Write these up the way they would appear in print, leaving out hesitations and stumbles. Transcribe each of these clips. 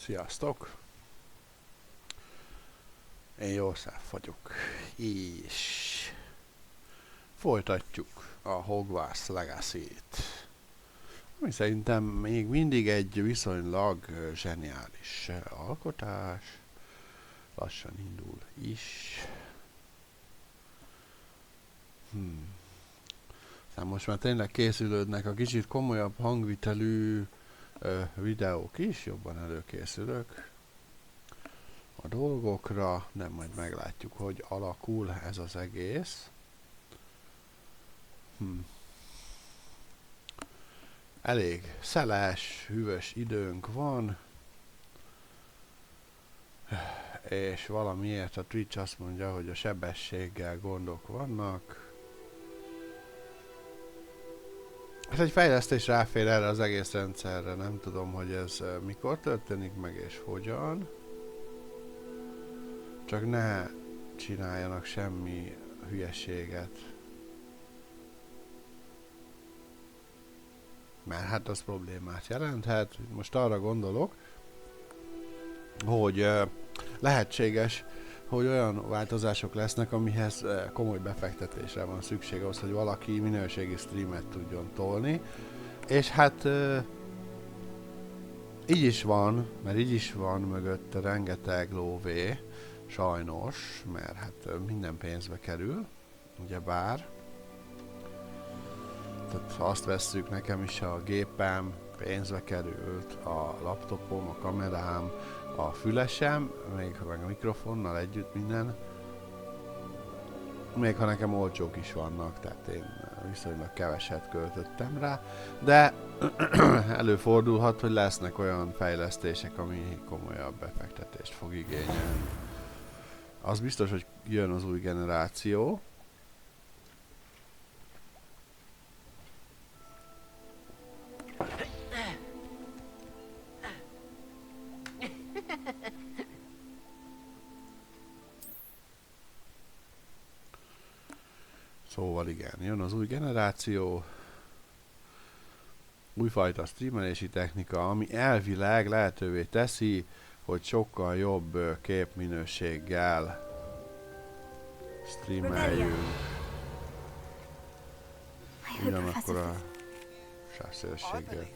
Sziasztok! Én Jószáf vagyok, és folytatjuk a Hogwarts Legacy-t, ami szerintem még mindig egy viszonylag zseniális alkotás. Lassan indul is. Aztán most már tényleg készülődnek a kicsit komolyabb hangvitelű videók is, jobban előkészülök a dolgokra, de majd meglátjuk, hogy alakul ez az egész. Elég szeles, hűvös időnk van, és valamiért a Twitch azt mondja, hogy a sebességgel gondok vannak. Ez egy fejlesztés ráfér erre az egész rendszerre, nem tudom, hogy ez mikor történik meg és hogyan. Csak ne csináljanak semmi hülyeséget. Mert hát az problémát jelenthet. Most arra gondolok, hogy lehetséges, hogy olyan változások lesznek, amihez komoly befektetésre van szükség ahhoz, hogy valaki minőségi streamet tudjon tolni. És hát így is van, mert így is van mögötte rengeteg lóvé, sajnos, mert hát minden pénzbe kerül, ugyebár. Tehát ha azt vesszük, nekem is a gépem pénzbe került, a laptopom, a kamerám, a fülesem, még ha meg a mikrofonnal együtt minden. Még ha nekem olcsók is vannak, tehát én viszonylag keveset költöttem rá, de előfordulhat, hogy lesznek olyan fejlesztések, ami komolyabb befektetést fog igényelni. Az biztos, hogy jön az új generáció. Szóval igen, jön az új generáció, újfajta streamelési technika, ami elvileg lehetővé teszi, hogy sokkal jobb képminőséggel streameljünk. Ugyanakkor a sávszélességgel.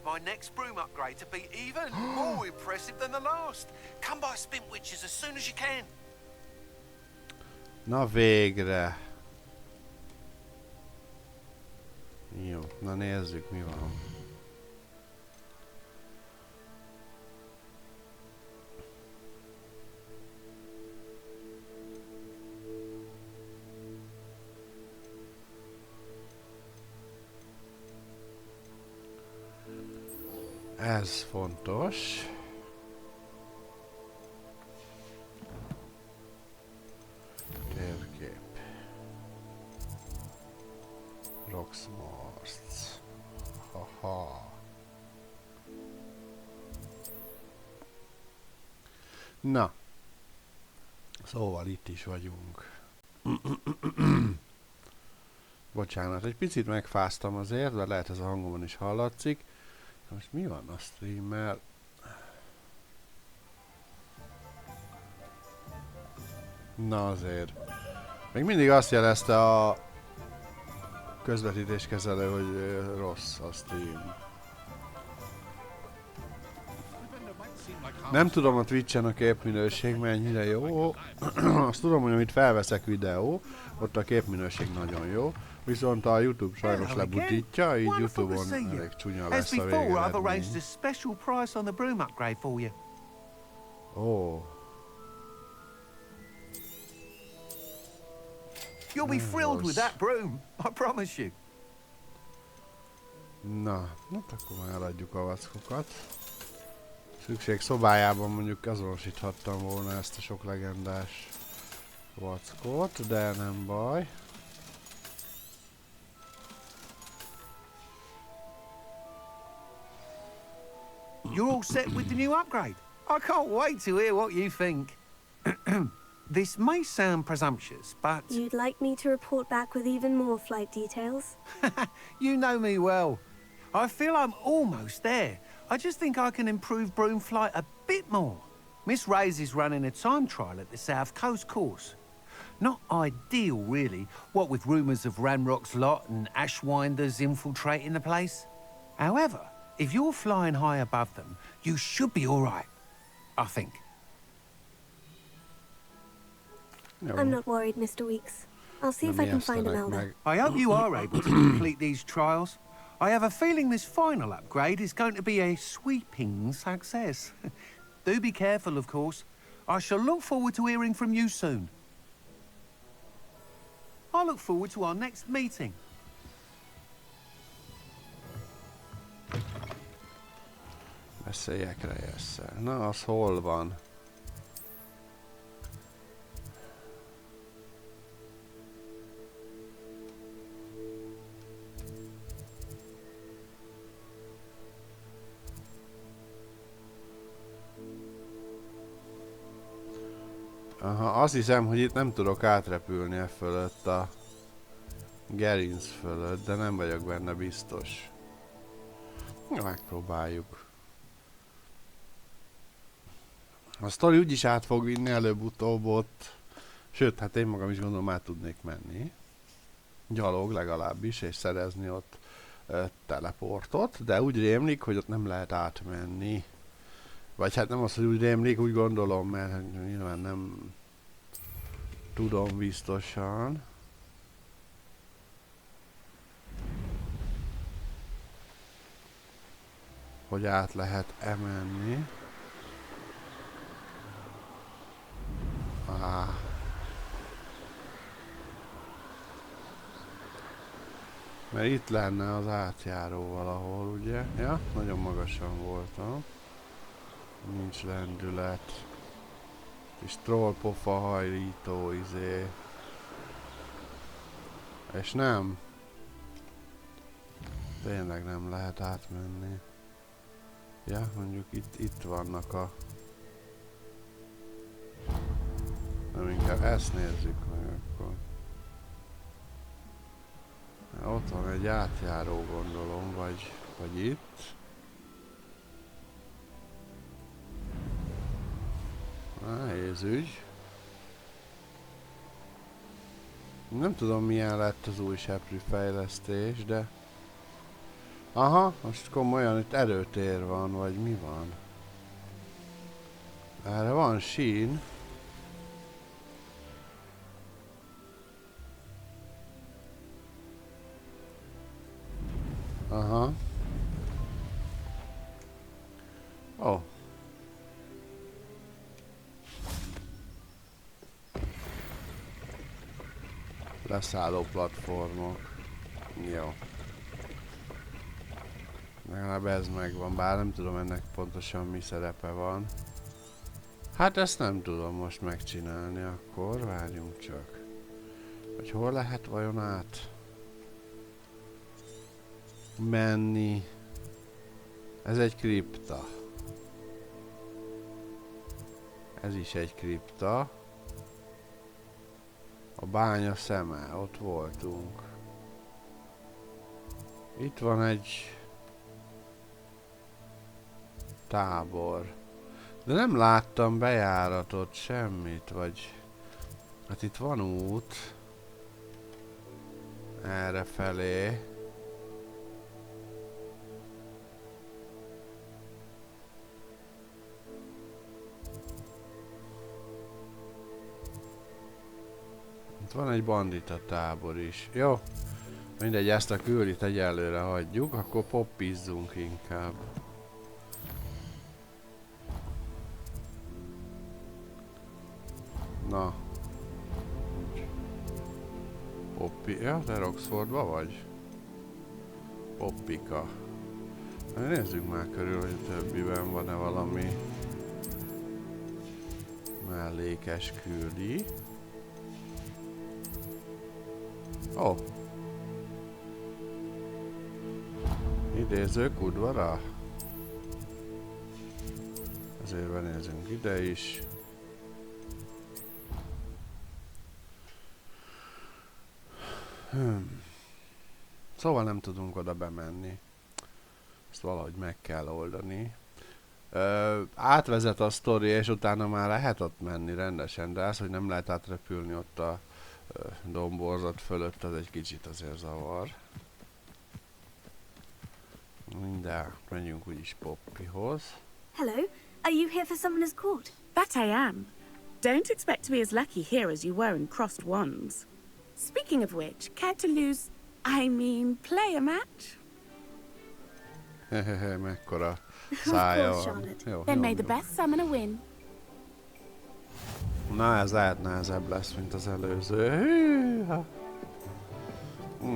Na végre! Jó, na nézzük, mi van. Ez fontos. Térkép. Roxmorst. Haha. Na. Szóval itt is vagyunk. Bocsánat, egy picit megfáztam azért, de lehet ez a hangomon is hallatszik. Most mi van a streammel? Na azért. Még mindig azt jelezte a közvetítéskezelő, hogy rossz a stream. Nem tudom a Twitch-en a képminőség mennyire jó. Azt tudom, hogy amit felveszek videó, ott a képminőség nagyon jó. Viszont a YouTube sajnos lebutítja, így YouTube-on elég csúnya lesz a végeredmény. Ó. You'll be thrilled with that broom, I promise you. Na, hát akkor már eladjuk a vackokat. Szükség szobájában mondjuk azonosíthattam volna ezt a sok legendás vackot, de nem baj. You're all set with the new upgrade. I can't wait to hear what you think. This may sound presumptuous, but... You'd like me to report back with even more flight details? You know me well. I feel I'm almost there. I just think I can improve broom flight a bit more. Miss Ray's is running a time trial at the South Coast course. Not ideal, really, what with rumours of Ranrock's lot and Ashwinders infiltrating the place. However, if you're flying high above them, you should be all right, I think. Jó. I'm not worried, Mr. Weeks. I'll see if Nem I can find ijesztenek Imelda. meg. I hope you are able to complete these trials. I have a feeling this final upgrade is going to be a sweeping success. Do be careful, of course. I shall look forward to hearing from you soon. I look forward to our next meeting. Beszéljek Reyesszel. Na, az hol van? Aha, azt hiszem, hogy itt nem tudok átrepülni e fölött a gerinc fölött, de nem vagyok benne biztos. Na, megpróbáljuk. A sztori úgyis át fog vinni előbb-utóbb ott. Sőt, hát én magam is gondolom át tudnék menni. Gyalog legalábbis, és szerezni ott teleportot, de úgy rémlik, hogy ott nem lehet átmenni. Vagy hát nem az, hogy úgy rémlik, úgy gondolom, mert nyilván nem tudom biztosan. Hogy át lehet emenni. Mert itt lenne az átjáró valahol, ugye? Ja, nagyon magasan voltam. Nincs lendület. Kis trollpofa hajlító izé. És nem. Tényleg nem lehet átmenni. Ja, mondjuk itt vannak a... Nem, inkább ezt nézzük meg akkor. Ott van egy átjáró, gondolom, vagy itt. Nehéz ügy. Nem tudom, milyen lett az új seprű fejlesztés, de... Aha, most komolyan itt erőtér van, vagy mi van? Erre van sín. Aha. Ó. Leszálló platformok. Jó. Legalább ez megvan, bár nem tudom ennek pontosan mi szerepe van. Hát ezt nem tudom most megcsinálni, akkor várjunk csak. Hogy hol lehet vajon át menni? Ez egy kripta. Ez is egy kripta. A bánya szeme, ott voltunk. Itt van egy tábor. De nem láttam bejáratot, semmit, vagy... Hát itt van út. Erre felé. Itt van egy bandita tábor is. Jó. Mindegy, ezt a küldit egyelőre hagyjuk, akkor poppizzunk inkább. Na. Poppi... Ja, te Roxfordba vagy? Poppika. Nézzük már körül, hogy a többiben van-e valami mellékes küldi. Ó. Idézők udvara. Ezért benézünk ide is. Szóval nem tudunk oda bemenni. Ezt valahogy meg kell oldani. Átvezet a sztori, és utána már lehet ott menni rendesen, de az, hogy nem lehet átrepülni ott a domborzat fölött, az egy kicsit azért zavar. De menjünk úgyis Poppyhoz. Hello. Are you here for Summoner's Court? That I am. Don't expect to be as lucky here as you were in Crossed Wands. Speaking of which, care to lose... play a match? Hehehe, mekkora Of szája course, van. Charlotte. Jó, Then jó, may the jó. best summoner win. Na, ez lehet nehezebb lesz, mint az előző. Hűha.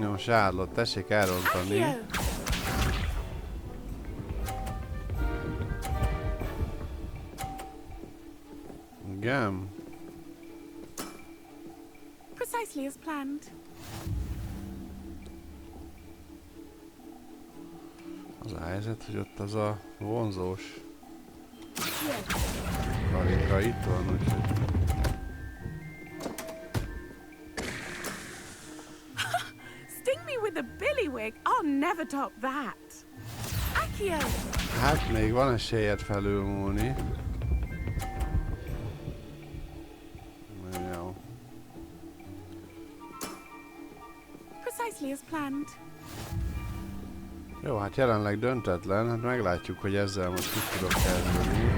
Jó, Charlotte, tessék elrontani. Accio! Igen. Precisely as planned. Az a helyzet, hogy ott az a vonzós karika itt van, úgyhogy... Sting me with a billywig. I'll never top that. Accio! Hát még van esélyed felülmúlni. Jó. Precisely as planned. Jó, hát jelenleg döntetlen, hát meglátjuk, hogy ezzel most mit tudok kezdeni.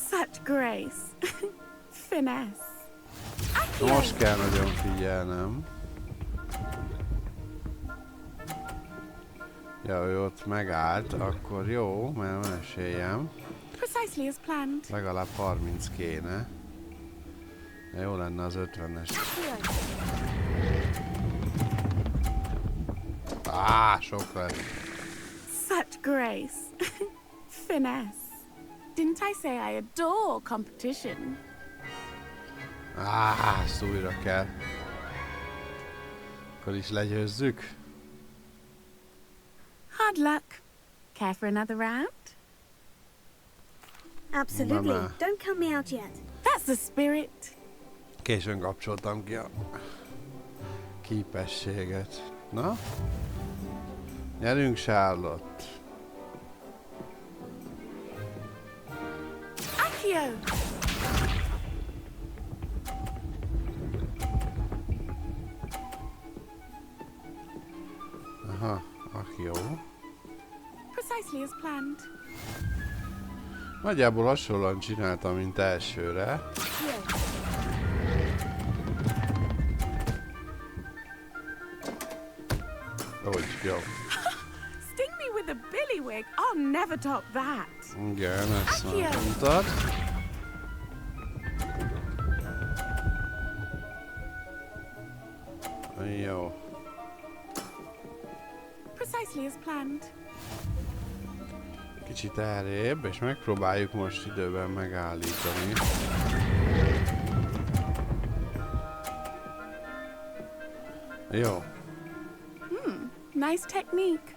Such grace. Finesse. Accio! Most kell nagyon figyelnem. Ja, ő ott megállt, akkor jó, mert van esélyem. Precisely as planned. Legalább 30 kéne. De jó lenne az 50-es. Sok lett. Such grace. Finesse. Didn't I say I adore competition? Ezt újra kell. Akkor is legyőzzük. Hard luck. Care for another round? Absolutely. Mama. Don't count me out yet. That's the spirit. Későn kapcsoltam ki a képességet. Na? Nyerünk, Charlotte. Accio! Aha, jó. Precisely as planned. Nagyjából hasonlóan csináltam, mint elsőre. Úgy, jó. Sting me with a billywig. I'll never top that. Igen, ezt már Accio. mondtad. Jó. Precisely as planned. Kicsit elrébb, és megpróbáljuk most időben megállítani. Jó. Nice technique.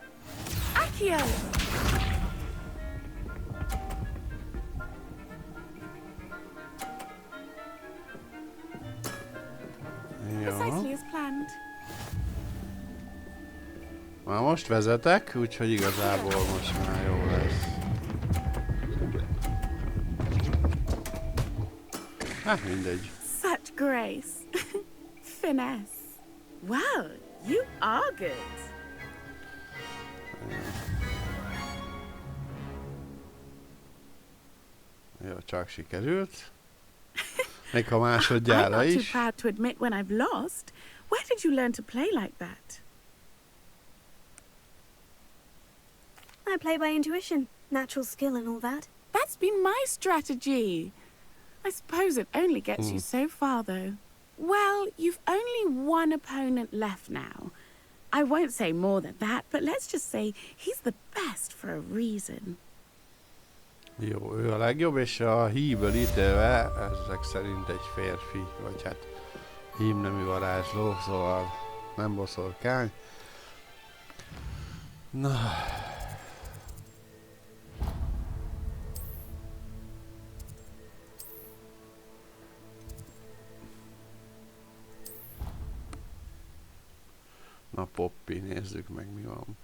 Accio! Precisely Jó. as planned. Már most vezetek, úgyhogy igazából most már jó lesz. Hát mindegy. Such grace. Finesse. Well, you are good. Jó, csak sikerült. Még ha I'm másodjára not too is. proud to admit when I've lost. Where did you learn to play like that? I play by intuition, natural skill and all that. That's been my strategy. I suppose it only gets you so far, though. Well, you've only one opponent left now. I won't say more than that, but let's just say he's the best for a reason. Jó, ő a legjobb, és a híből ítélve ezek szerint egy férfi, vagy hát hímnemű varázsló, szóval nem boszorkány. Na... nézzük meg, mi van.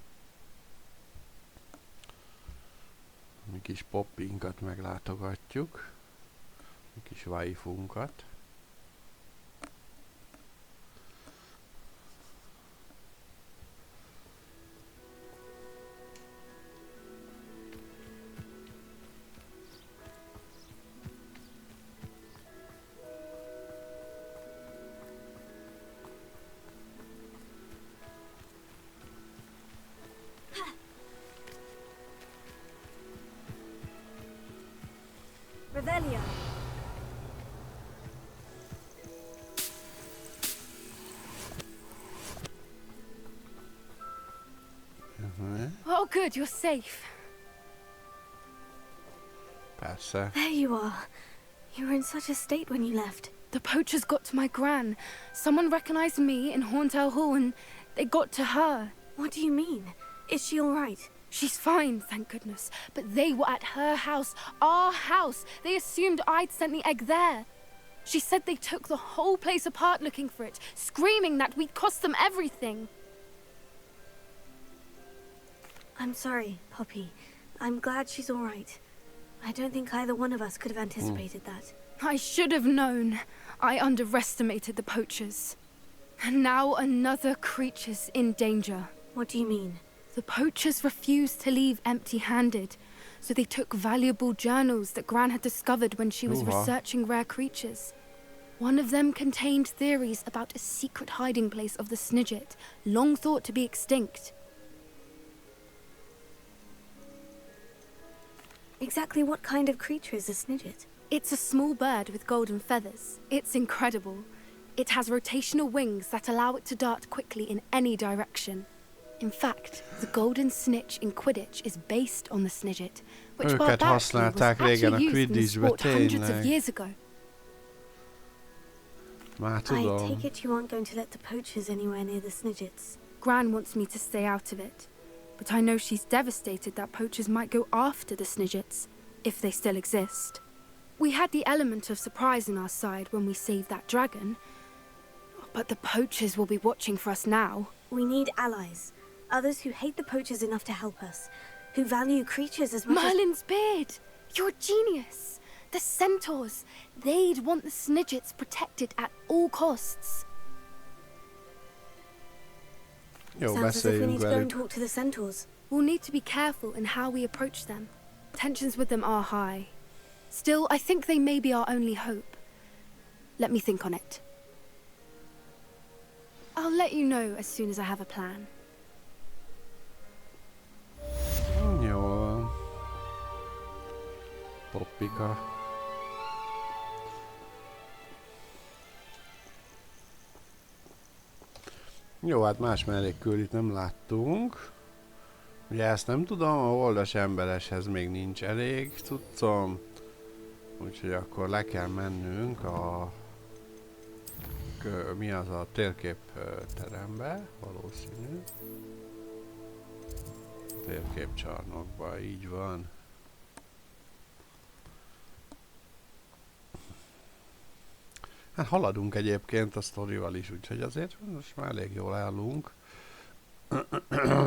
Mi kis poppinkat meglátogatjuk. Mi kis waifunkat. Revelia. Oh, good, you're safe. Persze. There you are. You were in such a state when you left. The poachers got to my gran. Someone recognized me in Horntail Hall and they got to her. What do you mean? Is she all right? She's fine, thank goodness. But they were at her house, our house. They assumed I'd sent the egg there. She said they took the whole place apart looking for it, screaming that we'd cost them everything. I'm sorry, Poppy. I'm glad she's all right. I don't think either one of us could have anticipated that. I should have known. I underestimated the poachers. And now another creature's in danger. What do you mean? The poachers refused to leave empty-handed, so they took valuable journals that Gran had discovered when she was Ooh-ha. researching rare creatures. One of them contained theories about a secret hiding place of the Snidget, long thought to be extinct. Exactly what kind of creature is a Snidget? It's a small bird with golden feathers. It's incredible. It has rotational wings that allow it to dart quickly in any direction. In fact, the golden snitch in Quidditch is based on the Snidget, which Őket barbarically was használták régen a actually used in the Quidditchbe, sport hundreds of tényleg. years ago. Már I tudom. take it you aren't going to let the poachers anywhere near the Snidgets. Gran wants me to stay out of it, but I know she's devastated that poachers might go after the Snidgets, if they still exist. We had the element of surprise on our side when we saved that dragon, but the poachers will be watching for us now. We need allies. Others who hate the poachers enough to help us. Who value creatures as much as... Merlin's beard! You're a genius! The centaurs! They'd want the Snidgets protected at all costs. Jó, Sounds as if we beszéljünk need to go and velük. talk to the centaurs. We'll need to be careful in how we approach them. Tensions with them are high. Still, I think they may be our only hope. Let me think on it. I'll let you know as soon as I have a plan. Jó van. Poppika. Jó, hát más mellékküldit nem láttunk. Ugye ezt nem tudom, a oldas embereshez még nincs elég cuccom. Úgyhogy akkor le kell mennünk a... mi az a térkép terembe, valószínű. Térképcsarnokba, így van. Hát haladunk egyébként a sztorival is, úgyhogy azért most már elég jól állunk.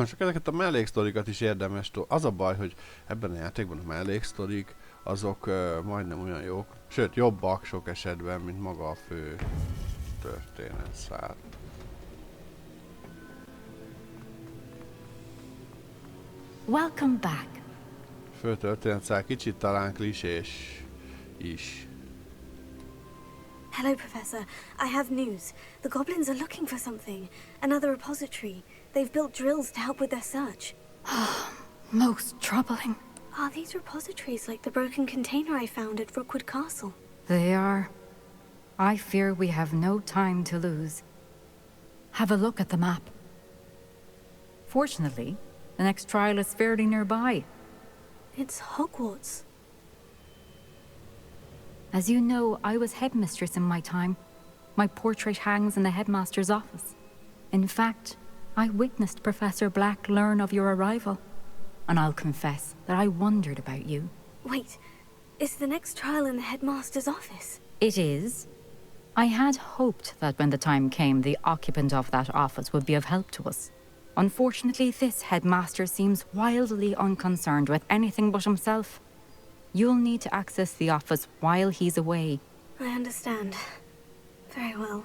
Csak ezeket a melléksztorikat is érdemes az a baj, hogy ebben a játékban a melléksztorik azok majdnem olyan jók, sőt jobbak sok esetben, mint maga a fő történetszál. Welcome back. Fő történetszál kicsit talán klisés is. Hello, Professor. I have news. The goblins are looking for something. Another repository. They've built drills to help with their search. Most troubling. Are these repositories like the broken container I found at Rookwood Castle? They are. I fear we have no time to lose. Have a look at the map. Fortunately, the next trial is fairly nearby. It's Hogwarts. As you know, I was headmistress in my time. My portrait hangs in the headmaster's office. In fact, I witnessed Professor Black learn of your arrival. And I'll confess that I wondered about you. Wait, is the next trial in the headmaster's office? It is. I had hoped that when the time came, the occupant of that office would be of help to us. Unfortunately, this headmaster seems wildly unconcerned with anything but himself. You'll need to access the office while he's away. I understand. Very well.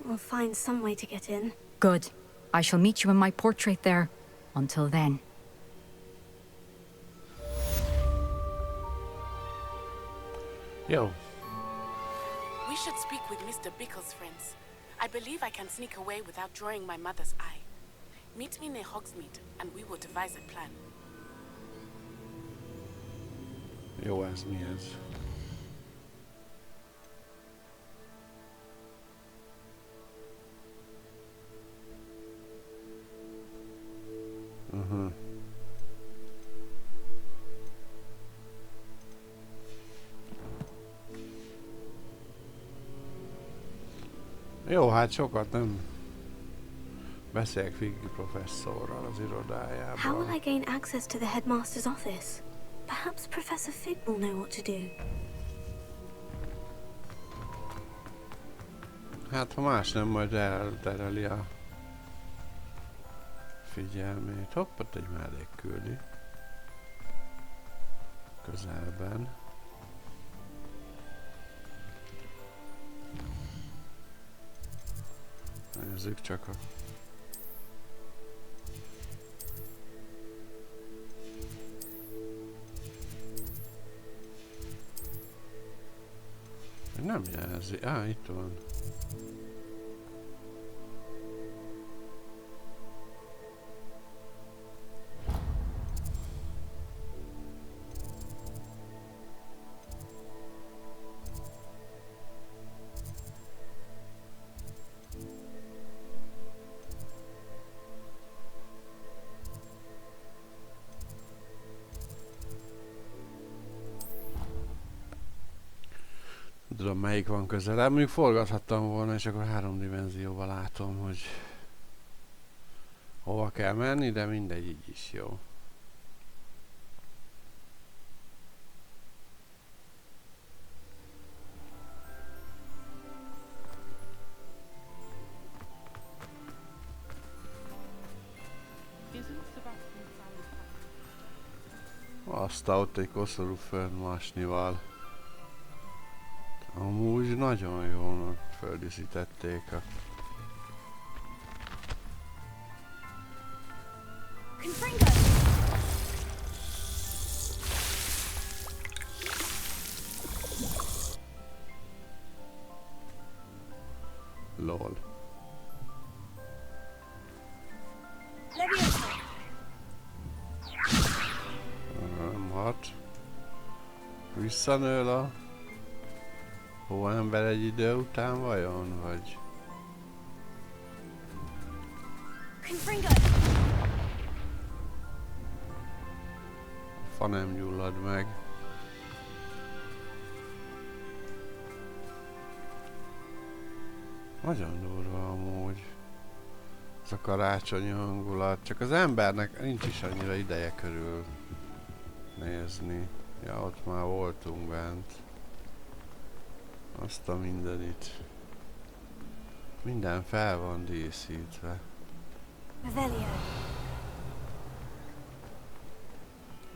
We'll find some way to get in. Good. I shall meet you in my portrait there. Until then. Jó. We should speak with Mr. Bickle's friends. I believe I can sneak away without drawing my mother's eye. Meet me near Hogsmeade, and we will devise a plan. Jó, ez mi ez? Jó, hát sokat nem beszélek Figgy professzorral az irodájában. How will I gain access to the headmaster's office? Perhaps Professor Fig will know what to do. Hát, ha más nem, majd eltereli a figyelmét. Hopp, ott egy mellék küldi. Közelben. Nézzük csak a... Nem jelzi. Itt van. Tudom, melyik van közelebb. Mondjuk forgathattam volna, és akkor 3 dimenzióval látom, hogy hova kell menni, de mindegy, így is jó. Aztán ott egy koszorú földmasnival. Amúgy nagyon jól földíszítették a... Lol. Nem hat. Visszanől a... Hóember egy idő után vajon, vagy... A fa nem gyullad meg. Nagyon durva amúgy. Ez a karácsonyi hangulat. Csak az embernek nincs is annyira ideje körül nézni. Ja, ott már voltunk bent. Azt a mindenit. Minden fel van díszítve.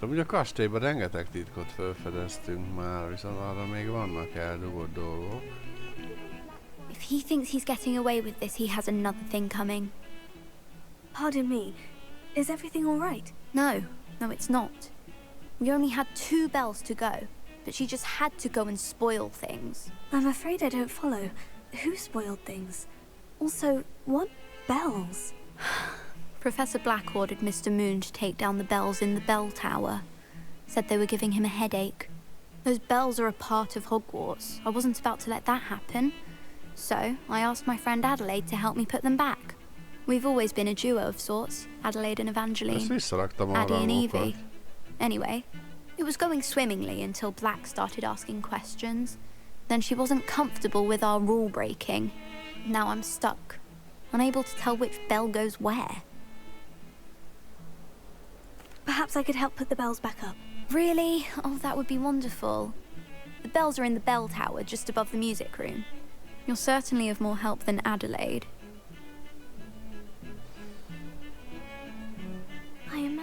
De ugye a kastélyban rengeteg titkot felfedeztünk már, viszont arra még vannak eldugott dolgok. If he thinks he's getting away with this, he has another thing coming. Pardon me. Is everything all right? No, it's not. We only had 2 bells to go, but she just had to go and spoil things. I'm afraid I don't follow. Who spoiled things? Also, what bells? Professor Black ordered Mr. Moon to take down the bells in the bell tower. Said they were giving him a headache. Those bells are a part of Hogwarts. I wasn't about to let that happen. So, I asked my friend Adelaide to help me put them back. We've always been a duo of sorts, Adelaide and Evangeline. Addie and Evie. Anyway, it was going swimmingly until Black started asking questions. Then she wasn't comfortable with our rule breaking. Now I'm stuck, unable to tell which bell goes where. Perhaps I could help put the bells back up. Really? Oh, that would be wonderful. The bells are in the bell tower just above the music room. You're certainly of more help than Adelaide.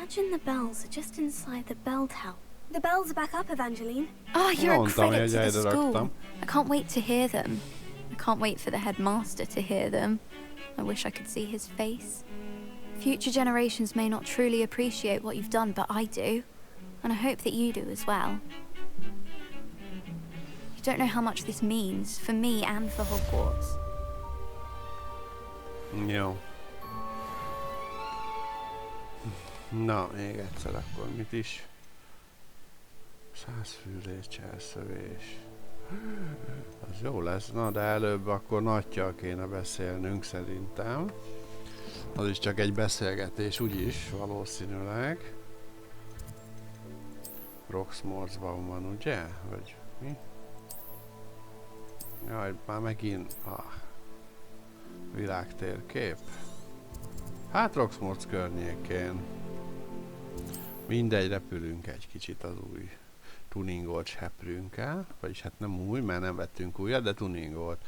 Imagine the bells are just inside the bell tower. The bells are back up, Evangeline. Oh, you're a Mondtam, credit hogy to the egyre school. raktam. I can't wait to hear them. I can't wait for the headmaster to hear them. I wish I could see his face. Future generations may not truly appreciate what you've done, but I do. And I hope that you do as well. You don't know how much this means for me and for Hogwarts. Jó. Na, még egyszer akkor mit is? 100 fűrés, cselszövés. Az jó lesz. Na, de előbb akkor nagyjal kéne beszélnünk szerintem. Az is csak egy beszélgetés, úgyis valószínűleg. Roxmorsban van, ugye? Vagy mi? Jaj, már megint világtérkép. Hát Roxmors környékén. Mindegy, repülünk egy kicsit az új tuningolt seprünkkel. Vagyis hát nem új, mert nem vettünk újat, de tuningolt.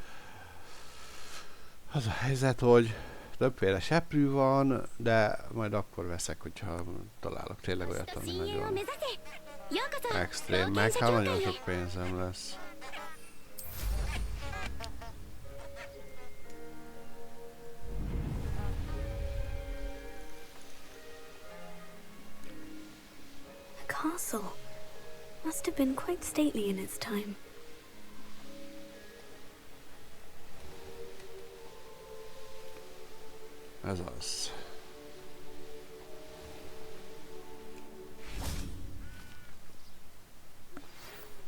Az a helyzet, hogy többféle seprű van, de majd akkor veszek, hogyha találok tényleg olyat, ami nagyon extrém, meg hát nagyon sok pénzem lesz. The castle must have been quite stately in its time. Ez az.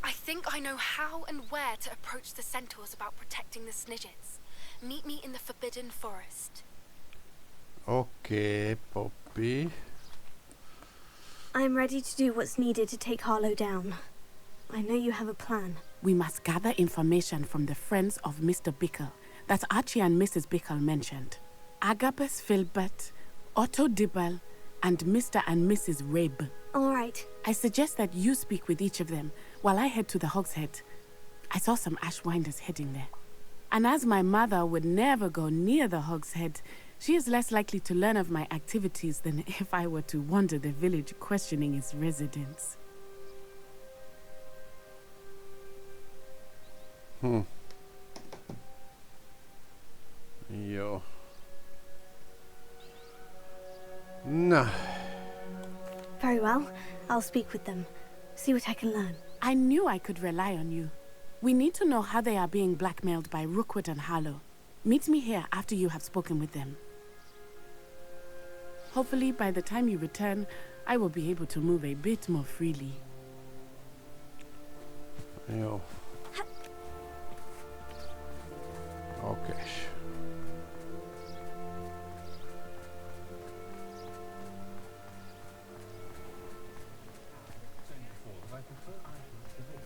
I think I know how and where to approach the centaurs about protecting the Snidgets. Meet me in the Forbidden Forest. Oké, Poppy. I'm ready to do what's needed to take Harlow down. I know you have a plan. We must gather information from the friends of Mr. Bickle that Archie and Mrs. Bickle mentioned. Agabus Filbert, Otto Dibble, and Mr. and Mrs. Rabe. All right. I suggest that you speak with each of them while I head to the Hogshead. I saw some Ashwinders heading there. And as my mother would never go near the Hogshead, she is less likely to learn of my activities than if I were to wander the village questioning its residents. Jó. Na. Very well. I'll speak with them. See what I can learn. I knew I could rely on you. We need to know how they are being blackmailed by Rookwood and Harlow. Meet me here after you have spoken with them. Hopefully, by the time you return, I will be able to move a bit more freely. Jó. Oké.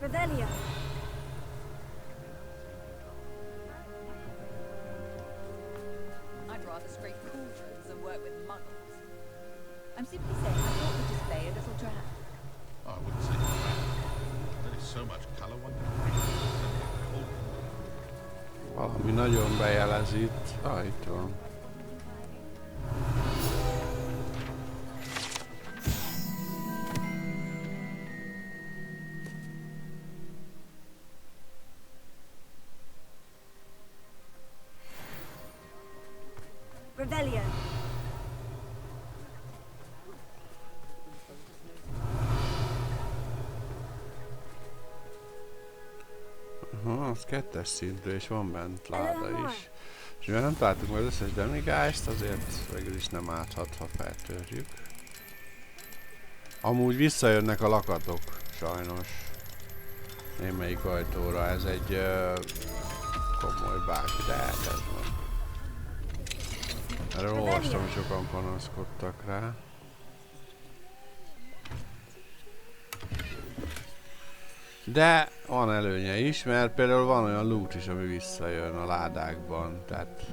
Revelio. I'd rather scrape cauldrons than work with muggles. I'm simply saying I thought the display a little drab. I wouldn't say that. There is so much colour, one can Valami nagyon bejelez itt. Itt van. Revelio. Az 2-es szintű, és van bent láda is. És mivel nem találtuk meg az összes demigást, azért végül is nem árthat, ha feltörjük. Amúgy visszajönnek a lakatok, sajnos. Némelyik ajtóra, ez egy komoly bug, de hát ez van. Erről olvastam, hogy sokan panaszkodtak rá. De van előnye is, mert például van olyan loot is, ami visszajön a ládákban, tehát...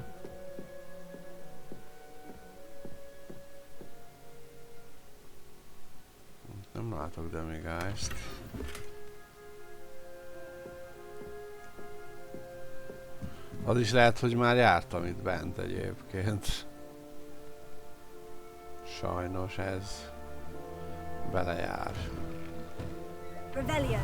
Nem látok demigást. Az is lehet, hogy már jártam itt bent egyébként. Sajnos ez. belejár. Revelio.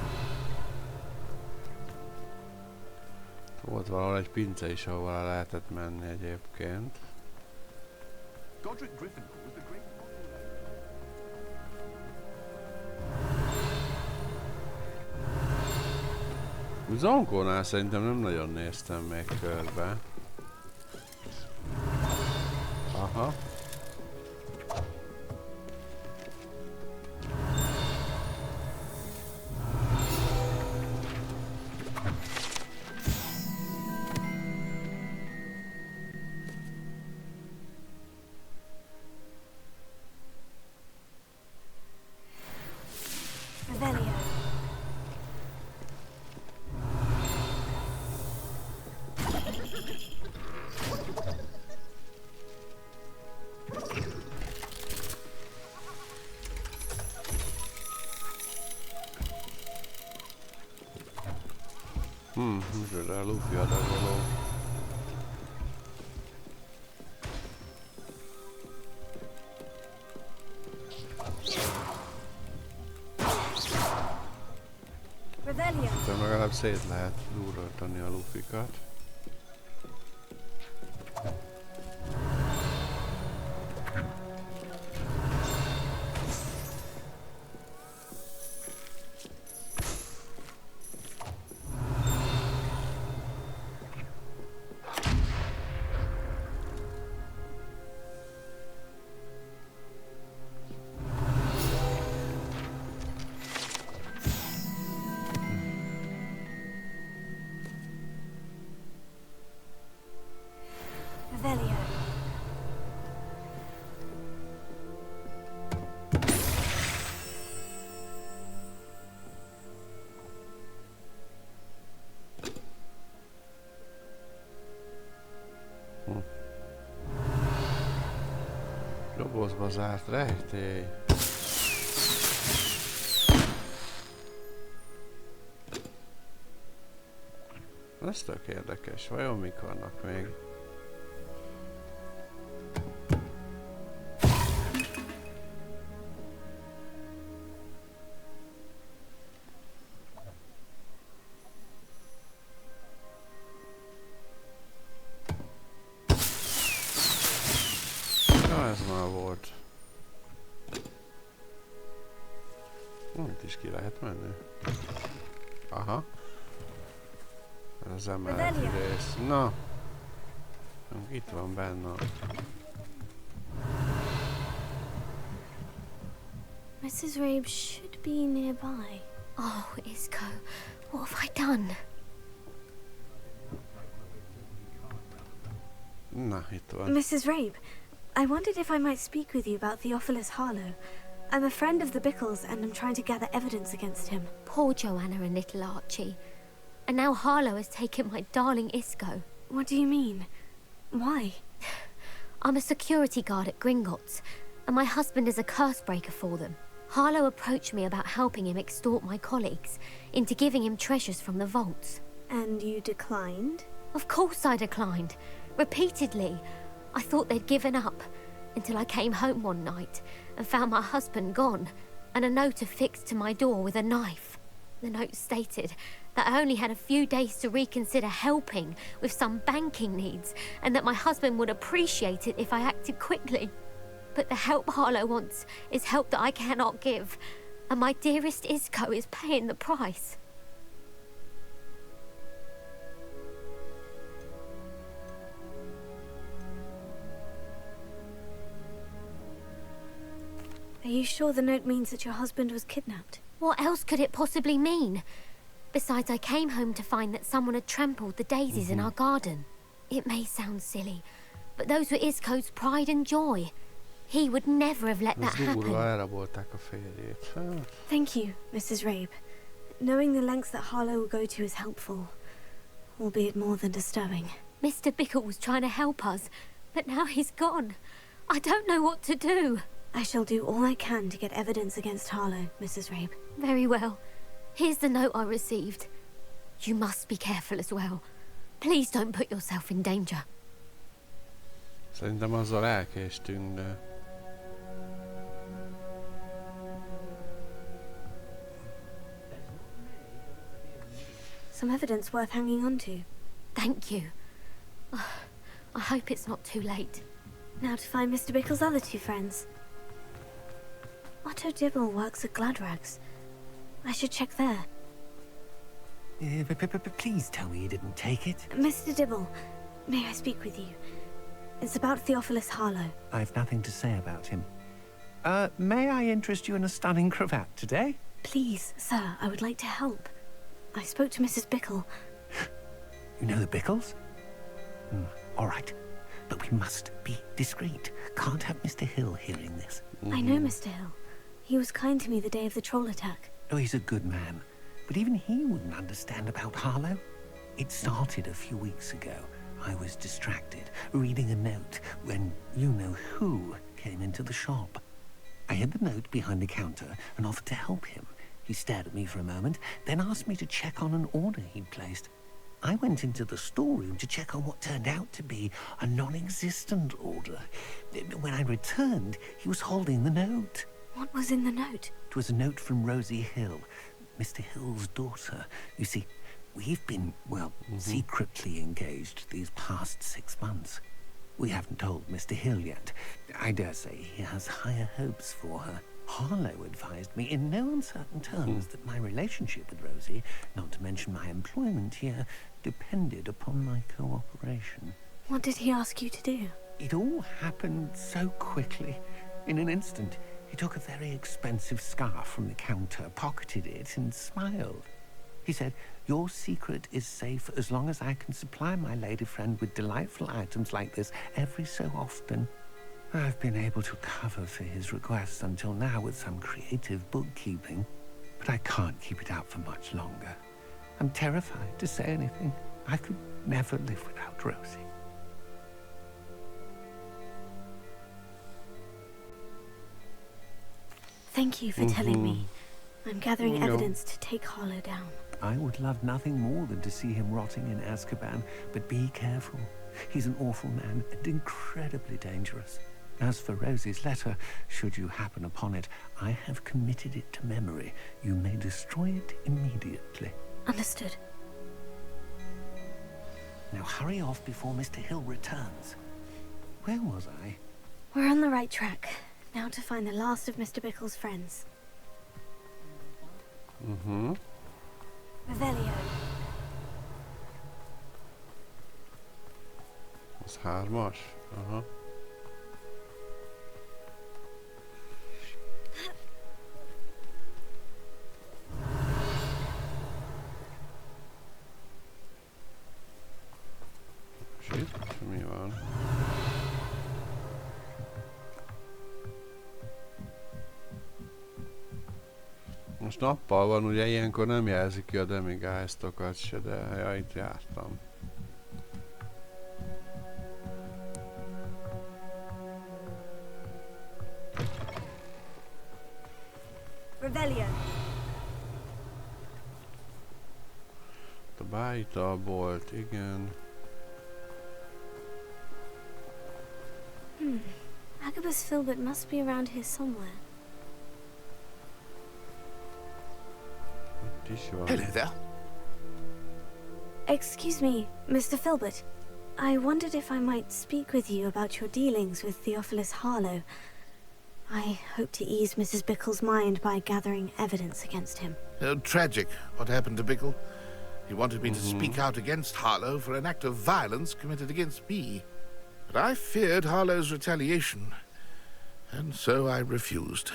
Volt valahol egy pince is, ahol lehetett menni egyébként. Godric Gryffindor was the great Zonkónál szerintem nem nagyon néztem még körbe. Aha. Revelio. Micsoda Luffy adagoló. Revelio. De legalább szét lehet durrantani a Luffy-kat. Revelio. Dobozba zárt rejtély. Ez tök érdekes. Vajon mik vannak még? Na, ez már volt. Itt is ki lehet menni. Aha. Ez az emeleti rész. Na. Itt van benne. Mrs. Rabe should be nearby. Oh, Isco, what have I done? Na, itt van. Mrs. Rabe, I wondered if I might speak with you about Theophilus Harlow. I'm a friend of the Bickles and I'm trying to gather evidence against him. Poor Joanna and little Archie. And now Harlow has taken my darling Isco. What do you mean? Why? I'm a security guard at Gringotts, and my husband is a curse breaker for them. Harlow approached me about helping him extort my colleagues into giving him treasures from the vaults. And you declined? Of course I declined. Repeatedly. I thought they'd given up, until I came home one night and found my husband gone, and a note affixed to my door with a knife. The note stated that I only had a few days to reconsider helping with some banking needs, and that my husband would appreciate it if I acted quickly. But the help Harlow wants is help that I cannot give, and my dearest Isco is paying the price. Are you sure the note means that your husband was kidnapped? What else could it possibly mean? Besides, I came home to find that someone had trampled the daisies in our garden. It may sound silly, but those were Isco's pride and joy. He would never have let that happen. Elrabolták a férjét. Thank you, Mrs. Rabe. Knowing the lengths that Harlow will go to is helpful, albeit more than disturbing. Mr. Bickle was trying to help us, but now he's gone. I don't know what to do. I shall do all I can to get evidence against Harlow, Mrs. Rabe. Very well. Here's the note I received. You must be careful as well. Please don't put yourself in danger. Szerintem azzal elkéstünk, de... some evidence worth hanging on to. Thank you. I hope it's not too late. Now to find Mr. Bickle's other two friends. Otto Dibble works at Gladrags. I should check there. Please tell me you didn't take it. Mr. Dibble, may I speak with you? It's about Theophilus Harlow. I've nothing to say about him. May I interest you in a stunning cravat today? Please, sir, I would like to help. I spoke to Mrs. Bickle. You know the Bickles? All right. But we must be discreet. Can't have Mr. Hill hearing this. I know Mr. Hill. He was kind to me the day of the troll attack. Oh, he's a good man. But even he wouldn't understand about Harlow. It started a few weeks ago. I was distracted, reading a note, when you-know-who came into the shop. I hid the note behind the counter and offered to help him. He stared at me for a moment, then asked me to check on an order he'd placed. I went into the storeroom to check on what turned out to be a non-existent order. When I returned, he was holding the note. What was in the note? It was a note from Rosie Hill, Mr. Hill's daughter. You see, we've been, secretly engaged these past 6 months. We haven't told Mr. Hill yet. I dare say he has higher hopes for her. Harlow advised me in no uncertain terms that my relationship with Rosie, not to mention my employment here, depended upon my cooperation. What did he ask you to do? It all happened so quickly. In an instant, he took a very expensive scarf from the counter, pocketed it, and smiled. He said, "Your secret is safe as long as I can supply my lady friend with delightful items like this every so often." I've been able to cover for his requests until now with some creative bookkeeping, but I can't keep it out for much longer. I'm terrified to say anything. I could never live without Rosie. Thank you for telling me. I'm gathering evidence to take Harlow down. I would love nothing more than to see him rotting in Azkaban, but be careful. He's an awful man and incredibly dangerous. As for Rosie's letter, should you happen upon it, I have committed it to memory. You may destroy it immediately. Understood. Now hurry off before Mr. Hill returns. Where was I? We're on the right track. Now to find the last of Mr. Bickle's friends. Revelio. Az 3-as? Aha. Shit, mi van? Most nappal van, ugye ilyenkor nem jelzik ki a demigeist-okat se, de ja, itt jártam. Revelio. A bájitalbolt, igen. Agabus Filbert must be around here somewhere. Itt is van. Hello there. Excuse me, Mr. Filbert. I wondered if I might speak with you about your dealings with Theophilus Harlow. I hope to ease Mrs. Bickle's mind by gathering evidence against him. Oh, tragic what happened to Bickle. He wanted me to speak out against Harlow for an act of violence committed against me. But I feared Harlow's retaliation, and so I refused.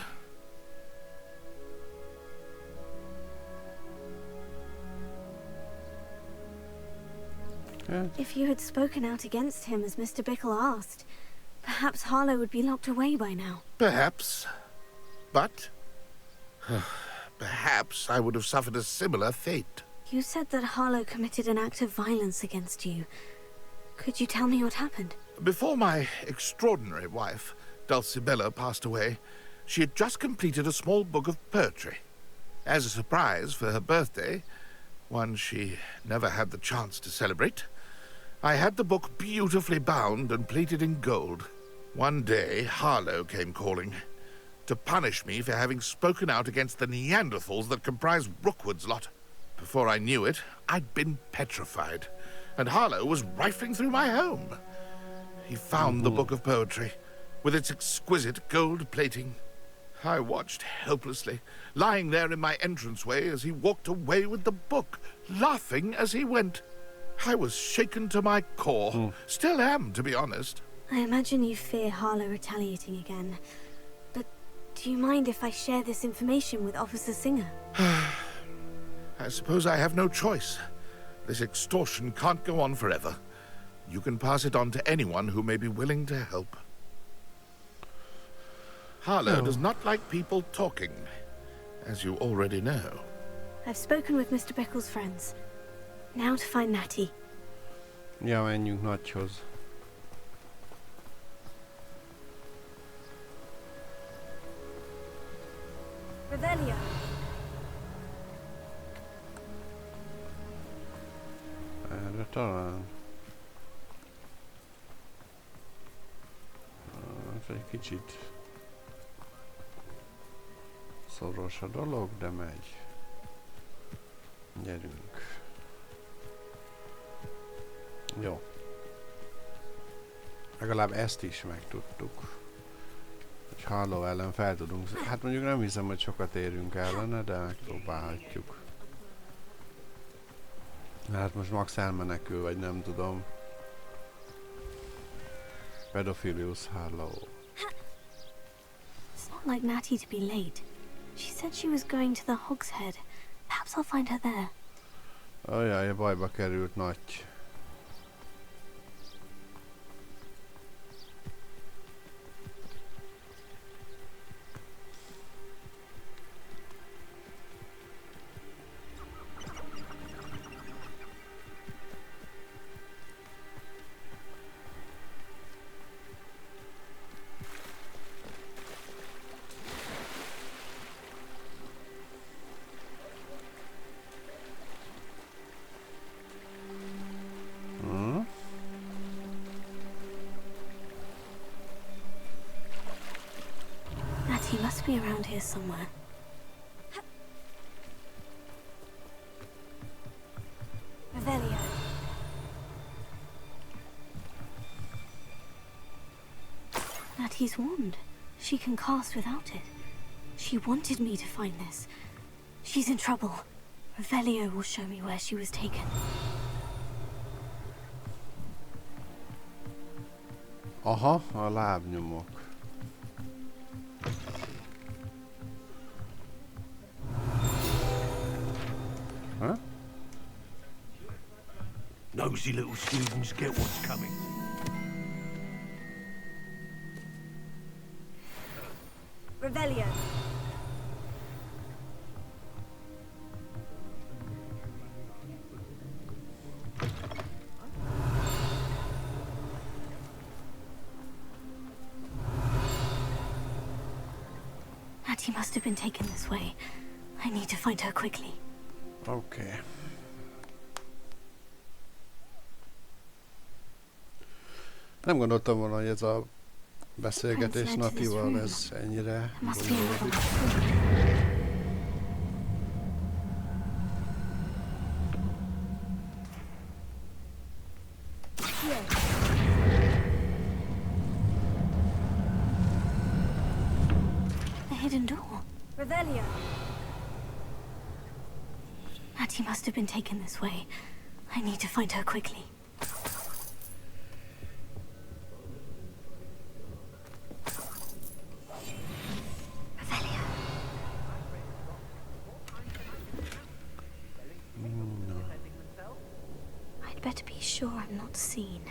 If you had spoken out against him as Mr. Bickle asked, perhaps Harlow would be locked away by now. Perhaps. But perhaps I would have suffered a similar fate. You said that Harlow committed an act of violence against you. Could you tell me what happened? Before my extraordinary wife, Dulcibella, passed away, she had just completed a small book of poetry. As a surprise for her birthday, one she never had the chance to celebrate, I had the book beautifully bound and plated in gold. One day, Harlow came calling to punish me for having spoken out against the Neanderthals that comprise Rookwood's lot. Before I knew it, I'd been petrified, and Harlow was rifling through my home. He found the book of poetry, with its exquisite gold plating. I watched helplessly, lying there in my entranceway as he walked away with the book, laughing as he went. I was shaken to my core. Still am, to be honest. I imagine you fear Harlow retaliating again. But do you mind if I share this information with Officer Singer? I suppose I have no choice. This extortion can't go on forever. You can pass it on to anyone who may be willing to help. Harlow does not like people talking, as you already know. I've spoken with Mr. Bickle's friends. Now to find Natty. Ja, menjünk nagyhoz. Revelio. Erre talán. Hát egy kicsit szoros a dolog, de megy. Gyerünk. Jó. Legalább ezt is megtudtuk. Hogy Harlow ellen fel tudunk. Hát mondjuk nem hiszem, hogy sokat érünk ellene, de megpróbálhatjuk. Hát most max elmenekül, vagy nem tudom. Pedophilius Harlow. It's not like Natty to be late. She said she was going to the Hog's Head. Perhaps I'll find her there. Ajaj, bajba került nagy. Natty must be around here somewhere. Revelio. Natty's wand. She can cast without it. She wanted me to find this. She's in trouble. Revelio will show me where she was taken. Aha, a lábnyomok. Huh? Nosy little students get what's coming. Revelio. Natty must have been taken this way. I need to find her quickly. Oké. Nem gondoltam volna, hogy ez a beszélgetés Natival ez ennyire bonyolódik. The hidden door. Revelio. Natty must have been taken this way. I need to find her quickly. Revelio. No. I'd better be sure I'm not seen.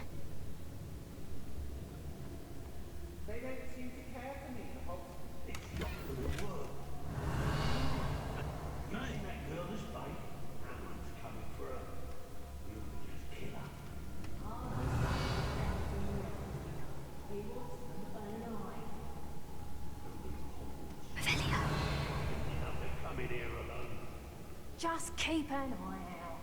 Just keep an eye out.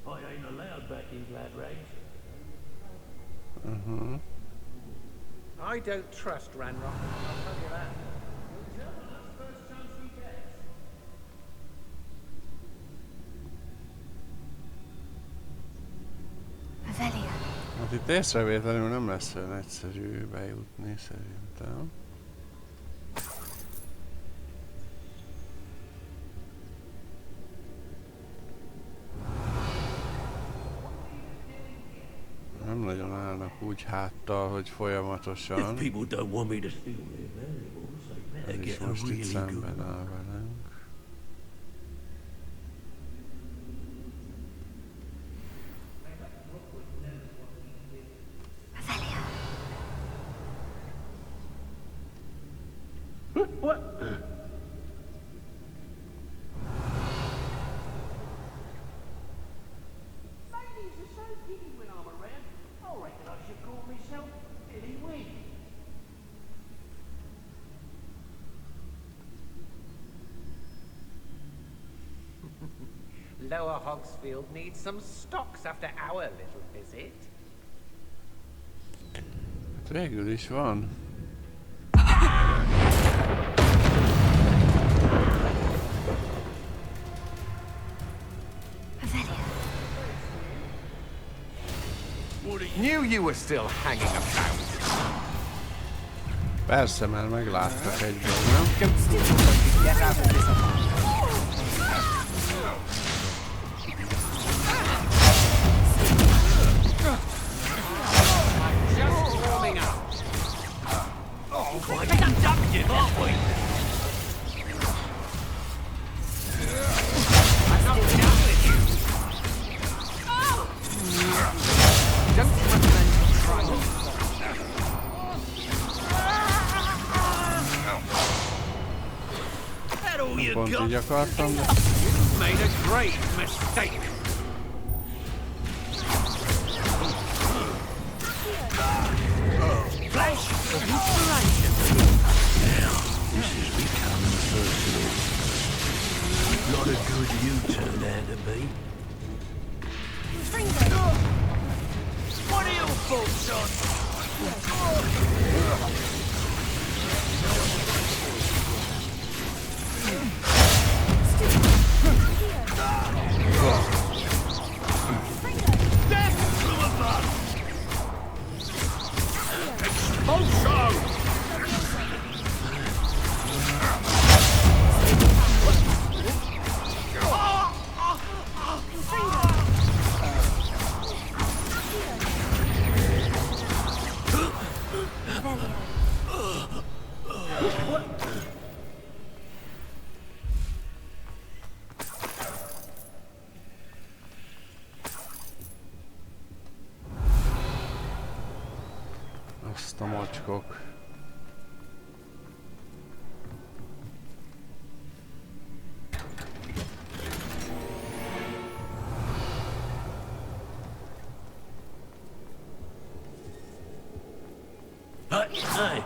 I ain't allowed I don't trust Ranrock. I'll tell you that. Avelia. Hát itt észrevétlenül nem lesz olyan egyszerű bejutni szerintem. Nem nagyon állnak úgy háttal, hogy folyamatosan. Ez is most itt szemben áll velünk. Lower Hogsfield needs some stocks after our little visit. Hát végül is van. Knew you were still hanging about. Persze, mert megláttak egyből, nem? Get out of this apartment. Pont így akartam, de... You've made a great mistake. Flash of inspiration. Now, this is becoming personal. Not a good you turned out to be. What are your thoughts on? Azt a mocskok. Hey!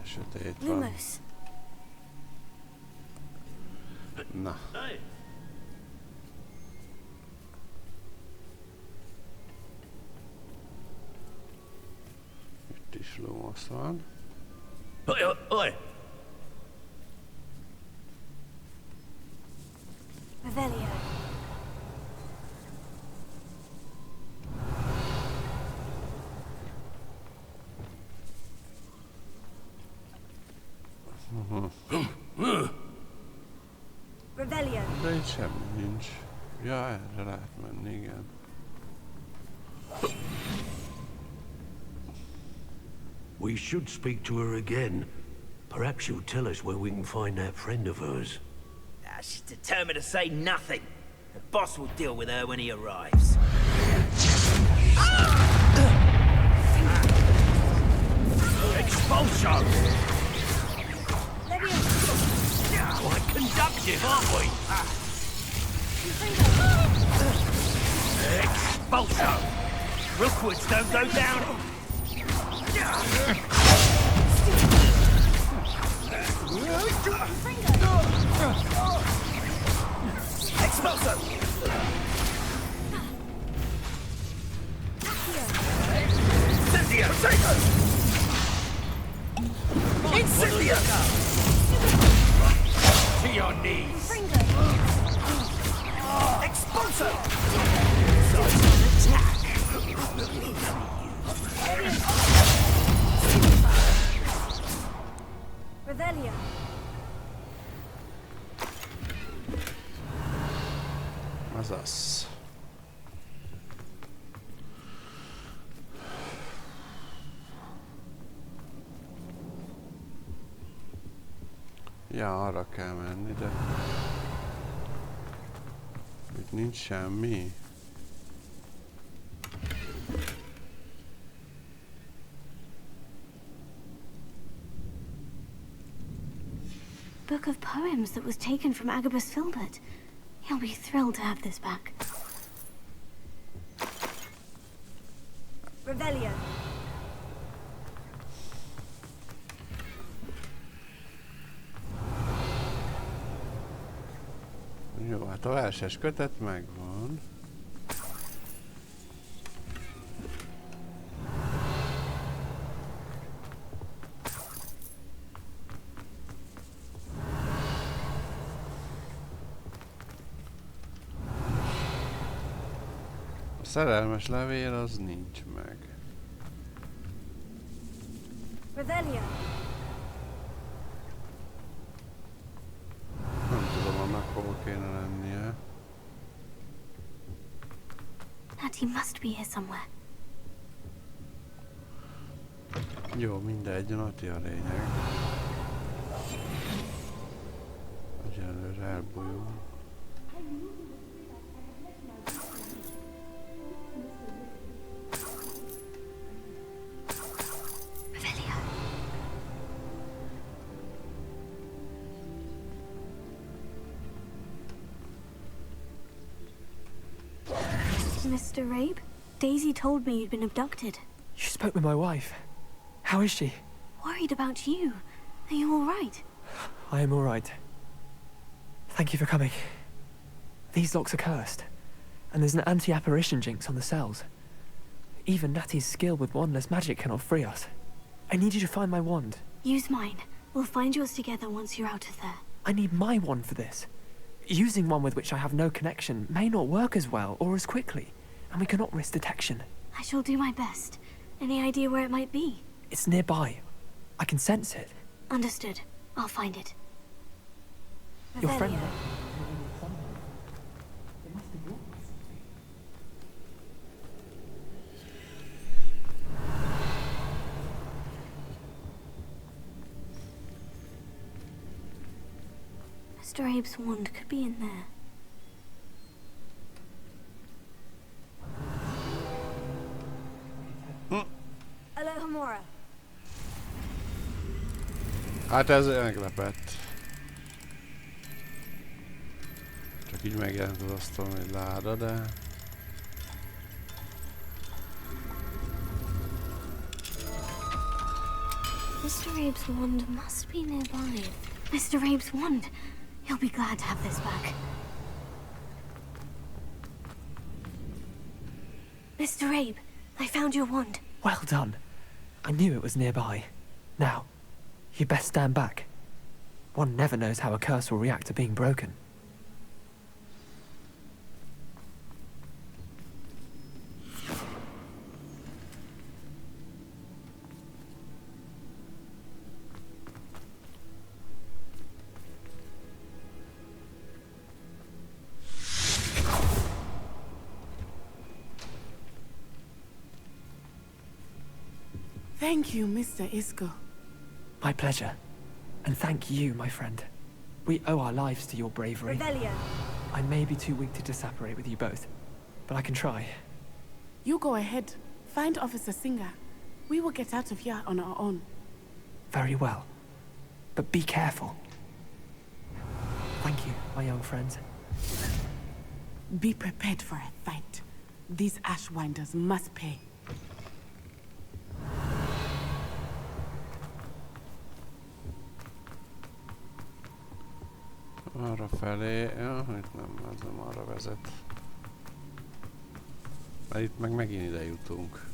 Sötét van. Na. Itt is Lumos van. Oi! Avelia. Rebellion. De itt semmi nincs. Ja, erre lehet menni, igen. We should speak to her again. Perhaps she'll tell us where we can find that friend of hers. She's determined to say nothing. The boss will deal with her when he arrives. Expulsion! backwards don't go down. Expulso! Incendio! Potato! Incendio! To your knees! Expulso! Attack! Revelio. Azaz. Ja, arra kell menni, de... Itt nincs semmi. Book of poems that was taken from Agabus Filbert. He'll be thrilled to have this back. Revelio. Jó, hát a verses kötet megvan. A szerelmes levél az nincs meg. Revelio. Nem tudom, annak hova kéne lennie. Natty must be here somewhere. Jó, mindegy, Nati a lényeg. Egyelőre elbújul. Mr. Rabe, Daisy told me you'd been abducted. You spoke with my wife. How is she? Worried about you. Are you all right? I am all right. Thank you for coming. These locks are cursed, and there's an anti-apparition jinx on the cells. Even Natty's skill with wandless magic cannot free us. I need you to find my wand. Use mine. We'll find yours together once you're out of there. I need my wand for this. Using one with which I have no connection may not work as well or as quickly, and we cannot risk detection. I shall do my best. Any idea where it might be? It's nearby. I can sense it. Understood. I'll find it. Your friend... Revelio. Mr. Abe's wand could be in there. Alohomora. Hát ez meglepett. Csak így megjelent az asztalon egy láda, de... Mr. Abe's wand must be nearby. Mr. Abe's wand. He'll be glad to have this back. Mr. Abe, I found your wand. Well done. I knew it was nearby. Now, you best stand back. One never knows how a curse will react to being broken. Thank you, Mr. Isco. My pleasure. And thank you, my friend. We owe our lives to your bravery. Revelio. I may be too weak to disapparate with you both, but I can try. You go ahead. Find Officer Singer. We will get out of here on our own. Very well. But be careful. Thank you, my young friends. Be prepared for a fight. These Ashwinders must pay. Arra felé, ja, itt nem, ez nem arra vezet. Mert itt meg megint ide jutunk.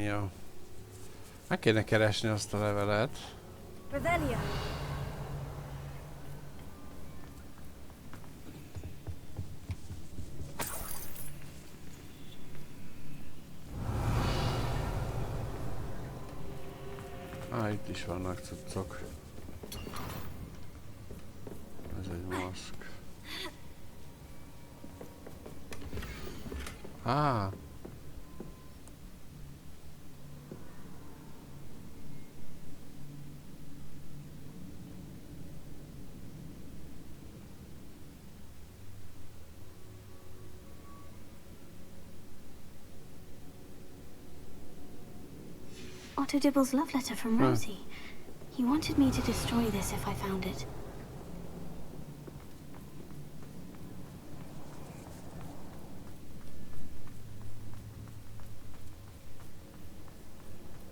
Jó. Meg kéne keresni azt a levelet. Revelio. Itt is vannak cuccok. Ez egy maszk. Otto Dibble's love letter from Rosie. He wanted me to destroy this if I found it.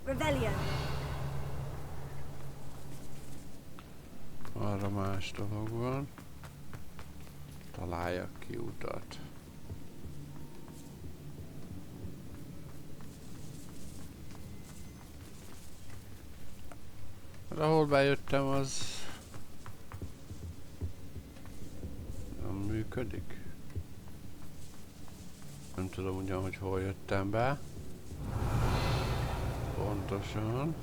Revelio. Arra más dolog van. Találjak ki utat. Ahol bejöttem, az nem működik. Nem tudom ugyan, hogy hol jöttem be. Pontosan.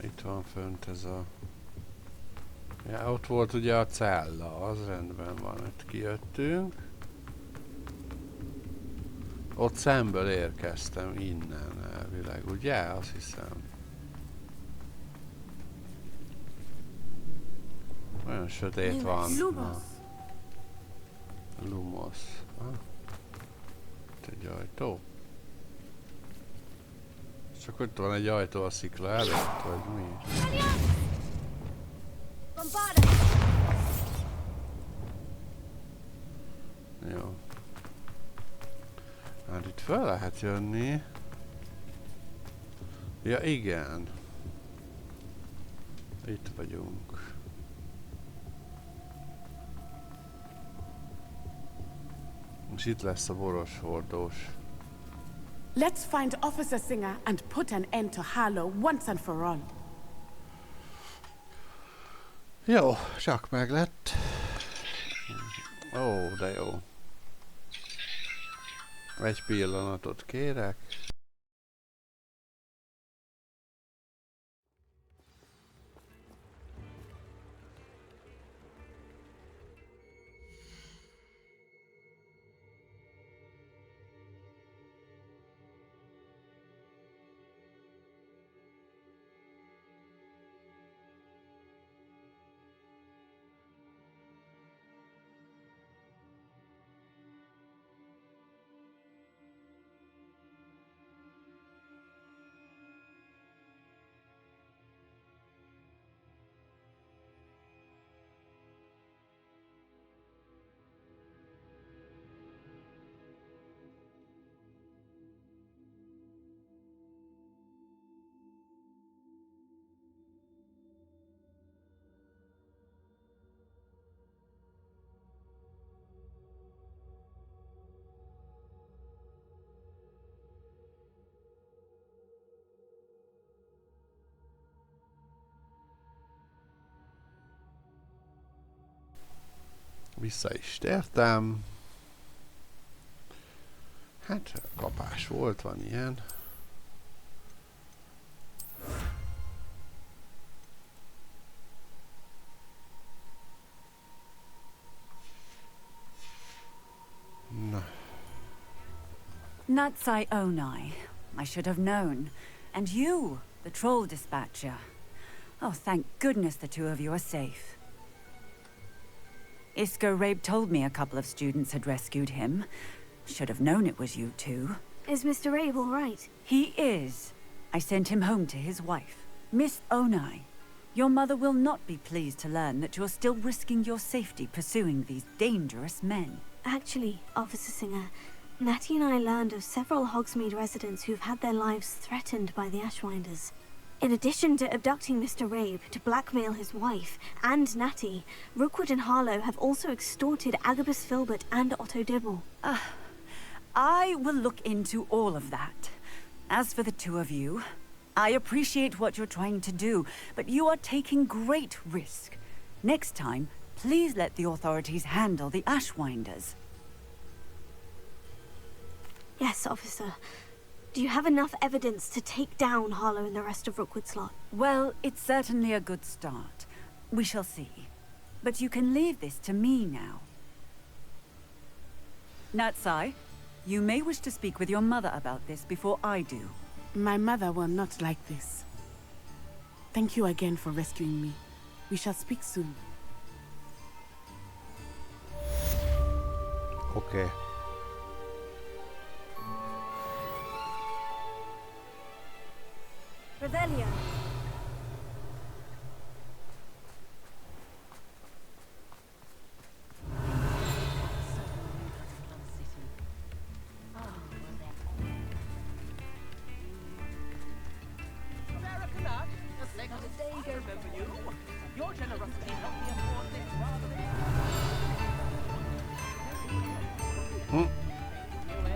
Itt van fönt ez a... Ja, ott volt ugye a cella, az rendben van, itt kijöttünk. Ott szemből érkeztem, innen elvileg, ugye? Azt hiszem. Olyan sötét van. Lumos. Lumos. Itt egy ajtó. Csak ott van egy ajtó a szikla előtt, vagy mi? Jó. Hát itt fel lehet jönni. Ja, igen. Itt vagyunk. És itt lesz a boros hordós. Let's find Officer Singer and put an end to Harlow once and for all. Jó, csak meg lett. Ó, de jó. Egy pillanatot kérek. Vissza is tértem. Hát kapás volt, van ilyen. Na. Natsai Onai. I should have known. And you, the troll dispatcher. Oh, thank goodness the two of you are safe. Isco Rabe told me a couple of students had rescued him. Should have known it was you two. Is Mr. Rabe all right? He is. I sent him home to his wife. Miss Onai, your mother will not be pleased to learn that you're still risking your safety pursuing these dangerous men. Actually, Officer Singer, Natty and I learned of several Hogsmeade residents who've had their lives threatened by the Ashwinders. In addition to abducting Mr. Rabe to blackmail his wife and Natty, Rookwood and Harlow have also extorted Agabus Filbert and Otto Dibble. I will look into all of that. As for the two of you, I appreciate what you're trying to do, but you are taking great risk. Next time, please let the authorities handle the Ashwinders. Yes, officer. Do you have enough evidence to take down Harlow and the rest of Rookwood's lot? Well, it's certainly a good start. We shall see. But you can leave this to me now. Natsai, you may wish to speak with your mother about this before I do. My mother will not like this. Thank you again for rescuing me. We shall speak soon. Oké. Revelio.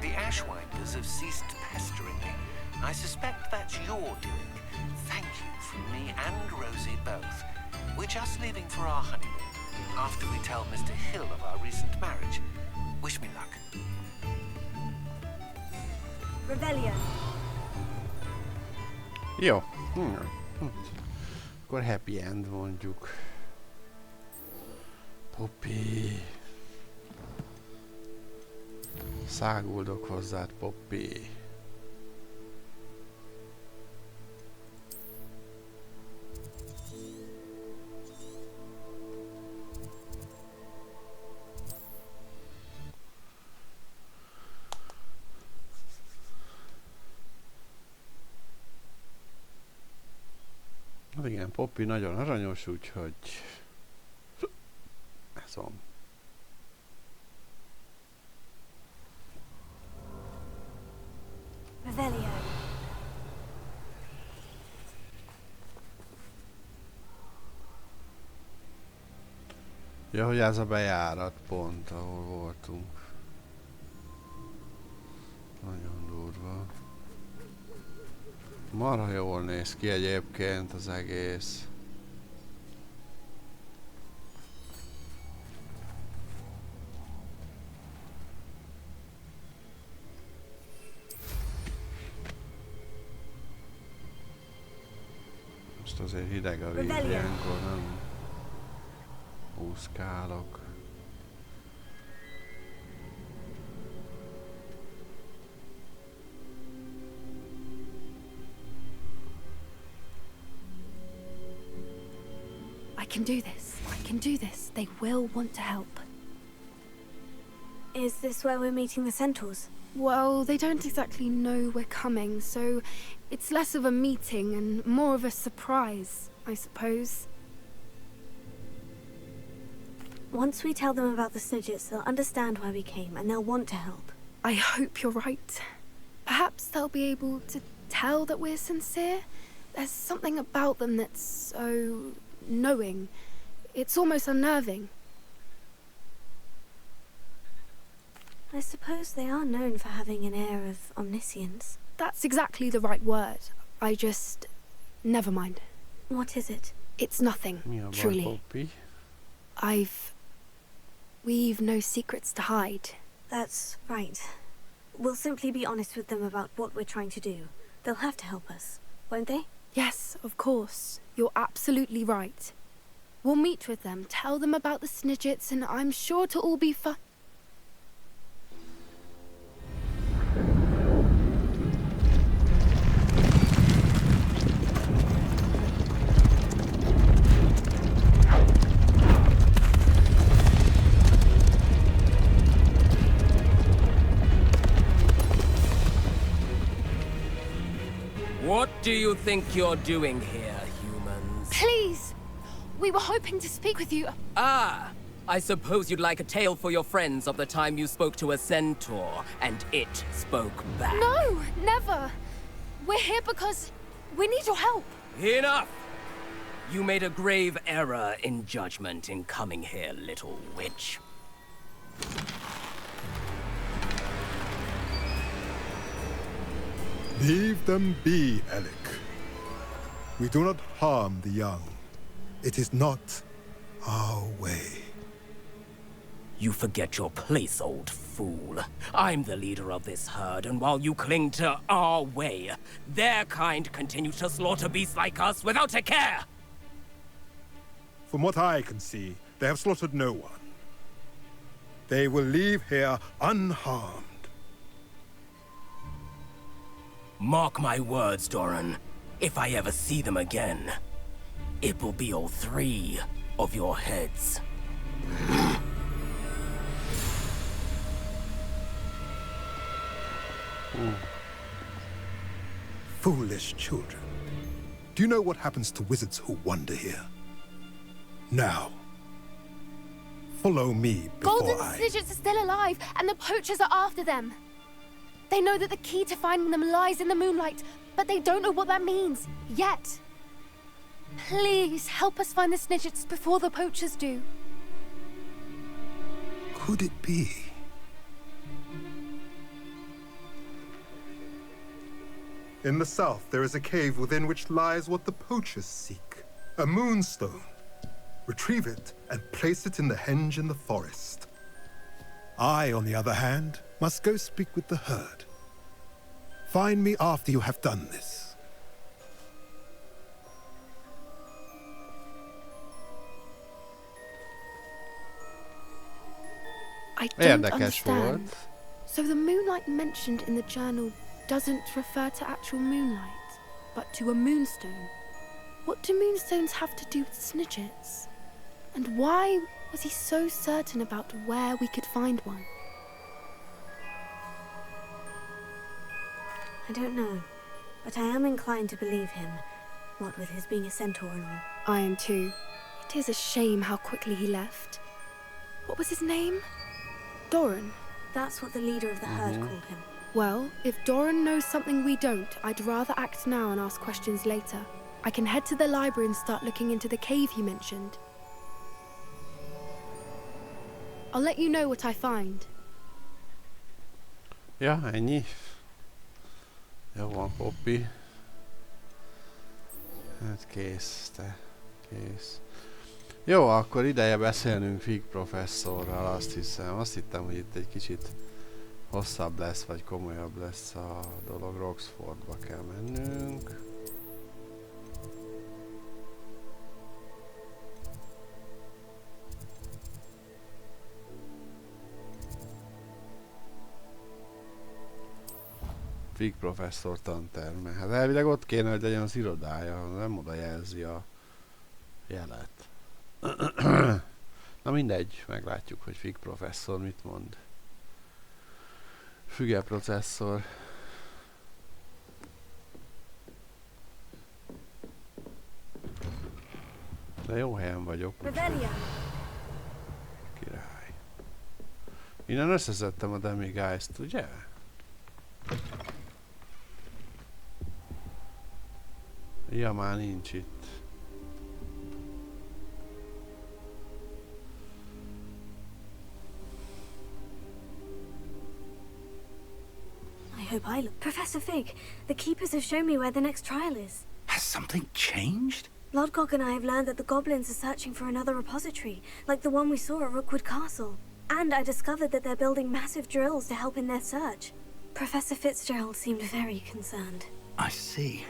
The Ashwinders have ceased pestering me. I suspect that's your doing. Thank you from me and Rosie both. We're just leaving for our honeymoon, after we tell Mr. Hill of our recent marriage. Wish me luck. Revelio. Jó. Akkor happy end mondjuk. Poppy. Száguldok hozzád, Poppy. Hát igen, Poppy nagyon aranyos, úgyhogy ez van. Revelio. Ja, hogy ez a bejárat pont, ahol voltunk. Nagyon durva. Marha jól néz ki egyébként az egész. Most azért hideg a víz, ilyenkor nem úszkálok. I can do this. I can do this. They will want to help. Is this where we're meeting the centaurs? Well, they don't exactly know we're coming, so it's less of a meeting and more of a surprise, I suppose. Once we tell them about the Snidgets, they'll understand why we came and they'll want to help. I hope you're right. Perhaps they'll be able to tell that we're sincere. There's something about them that's so knowing. It's almost unnerving. I suppose they are known for having an air of omniscience. That's exactly the right word. I just... never mind. What is it? It's nothing, truly. We've no secrets to hide. That's right. We'll simply be honest with them about what we're trying to do. They'll have to help us, won't they? Yes, of course. You're absolutely right. We'll meet with them, tell them about the Snidgets, and I'm sure it'll all be fun. What do you think you're doing here, humans? Please! We were hoping to speak with you. Ah! I suppose you'd like a tale for your friends of the time you spoke to a centaur, and it spoke back. No, never! We're here because we need your help. Enough! You made a grave error in judgment in coming here, little witch. Leave them be, Alec. We do not harm the young. It is not our way. You forget your place, old fool. I'm the leader of this herd, and while you cling to our way, their kind continue to slaughter beasts like us without a care! From what I can see, they have slaughtered no one. They will leave here unharmed. Mark my words, Doran. If I ever see them again, it will be all 3 of your heads. Foolish children. Do you know what happens to wizards who wander here? Now, follow me before Golden Snidgets are still alive, and the poachers are after them. They know that the key to finding them lies in the moonlight, but they don't know what that means, yet. Please, help us find the Snidgets before the poachers do. Could it be? In the south, there is a cave within which lies what the poachers seek. A moonstone. Retrieve it and place it in the henge in the forest. I, on the other hand, must go speak with the herd. Find me after you have done this. I don't Érdekes understand. volt. So the moonlight mentioned in the journal doesn't refer to actual moonlight, but to a moonstone. What do moonstones have to do with Snidgets? And why was he so certain about where we could find one? I don't know, but I am inclined to believe him, what with his being a centaur and all. I am too. It is a shame how quickly he left. What was his name? Doran? That's what the leader of the herd called him. Well, if Doran knows something we don't, I'd rather act now and ask questions later. I can head to the library and start looking into the cave you mentioned. I'll let you know what I find. Ja, ennyi. Jó van, Poppy. Hát kész, te. Kész. Jó, akkor ideje beszélnünk Fig professzorral, azt hiszem. Azt hittem, hogy itt egy kicsit hosszabb lesz, vagy komolyabb lesz a dolog. Roxfordba kell mennünk. Fig professzor tanterme. Hát elvileg ott kéne, hogy legyen az irodája, nem oda jelzi a jelet. Na mindegy, meglátjuk, hogy Fig professzor mit mond. Füge processzor. De jó helyen vagyok. Király. Innen összeszedtem a Demigeist, ugye? Ja, már nincs itt. I hope I look. Professor Fig, the keepers have shown me where the next trial is. Has something changed? Lodgok and I have learned that the goblins are searching for another repository, like the one we saw at Rookwood Castle. And I discovered that they're building massive drills to help in their search. Professor Fitzgerald seemed very concerned. I see.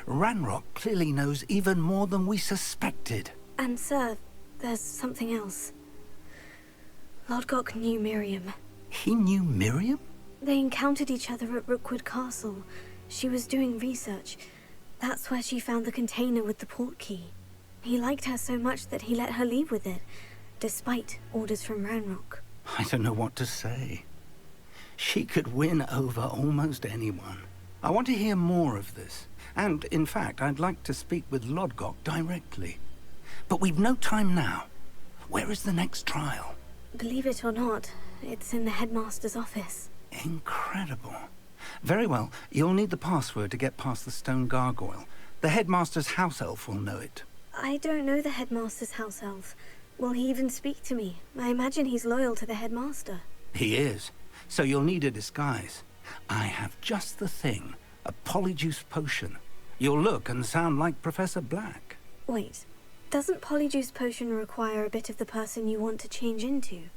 Ranrock clearly knows even more than we suspected. And sir, there's something else. Lodgok knew Miriam. He knew Miriam? They encountered each other at Rookwood Castle. She was doing research. That's where she found the container with the port key. He liked her so much that he let her leave with it, despite orders from Ranrock. I don't know what to say. She could win over almost anyone. I want to hear more of this. And, in fact, I'd like to speak with Lodgok directly. But we've no time now. Where is the next trial? Believe it or not, it's in the headmaster's office. Incredible. Very well. You'll need the password to get past the stone gargoyle. The headmaster's house elf will know it. I don't know the headmaster's house elf. Will he even speak to me? I imagine he's loyal to the headmaster. He is. So you'll need a disguise. I have just the thing. A polyjuice potion. You'll look and sound like Professor Black. Wait, doesn't polyjuice potion require a bit of the person you want to change into?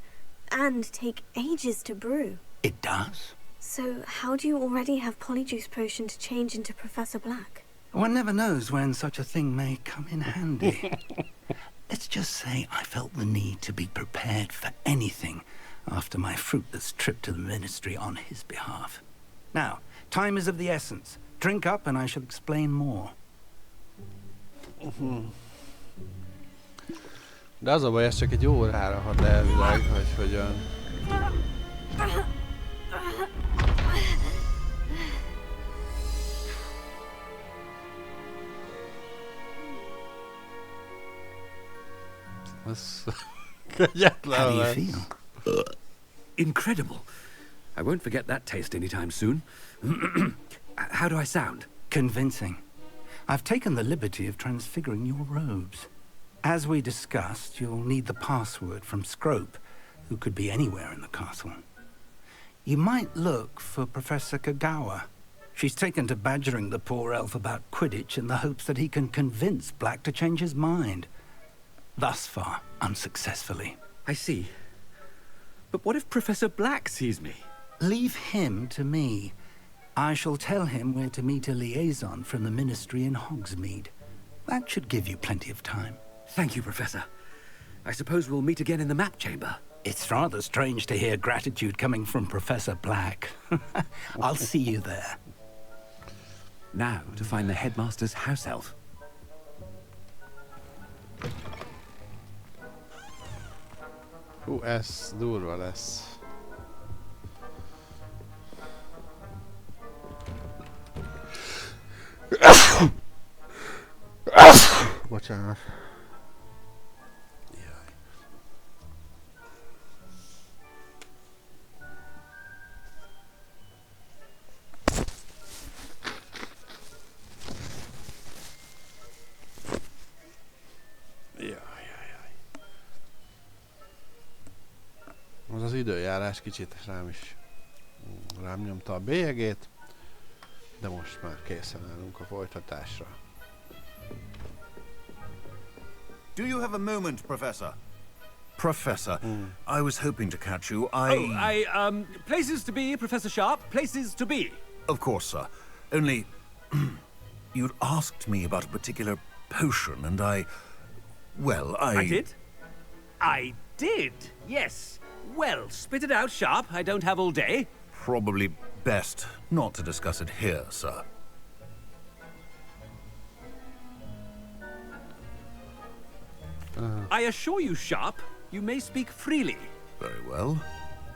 And take ages to brew? It does. So how do you already have polyjuice potion to change into Professor Black? One never knows when such a thing may come in handy. Let's just say I felt the need to be prepared for anything after my fruitless trip to the ministry on his behalf. Now, time is of the essence. Drink up and I shall explain more. De az a baj, ez csak egy órára hat elvileg, vagy hogyan. How do you feel? Incredible. I won't forget that taste anytime soon. How do I sound? Convincing. I've taken the liberty of transfiguring your robes. As we discussed, you'll need the password from Scrope, who could be anywhere in the castle. You might look for Professor Kagawa. She's taken to badgering the poor elf about Quidditch in the hopes that he can convince Black to change his mind. Thus far, unsuccessfully. I see. But what if Professor Black sees me? Leave him to me. I shall tell him where to meet a liaison from the ministry in Hogsmeade. That should give you plenty of time. Thank you, Professor. I suppose we'll meet again in the map chamber. It's rather strange to hear gratitude coming from Professor Black. I'll see you there. Now to find the headmaster's house elf. Hú, ez durva lesz. Bocsánat. Az időjárás kicsit rám nyomta a bélyegét, de most már készen állunk a folytatásra. Do you have a moment, Professor? Professor, I was hoping to catch you. Places to be, Professor Sharp. Places to be. Of course, sir. Only, you'd asked me about a particular potion, and I did? I did, yes. Well, spit it out, Sharp. I don't have all day. Probably best not to discuss it here, sir. I assure you, Sharp, you may speak freely. Very well.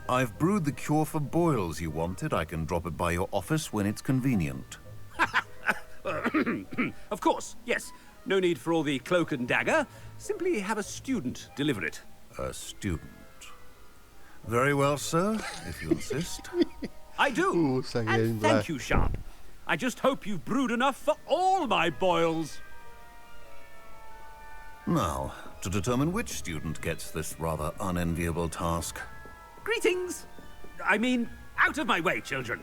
I've brewed the cure for boils you wanted. I can drop it by your office when it's convenient. Of course, yes. No need for all the cloak and dagger. Simply have a student deliver it. A student? Very well, sir, if you insist. I do. And thank you, Sharp. I just hope you've brewed enough for all my boils. Now, to determine which student gets this rather unenviable task. Greetings! I mean, out of my way, children.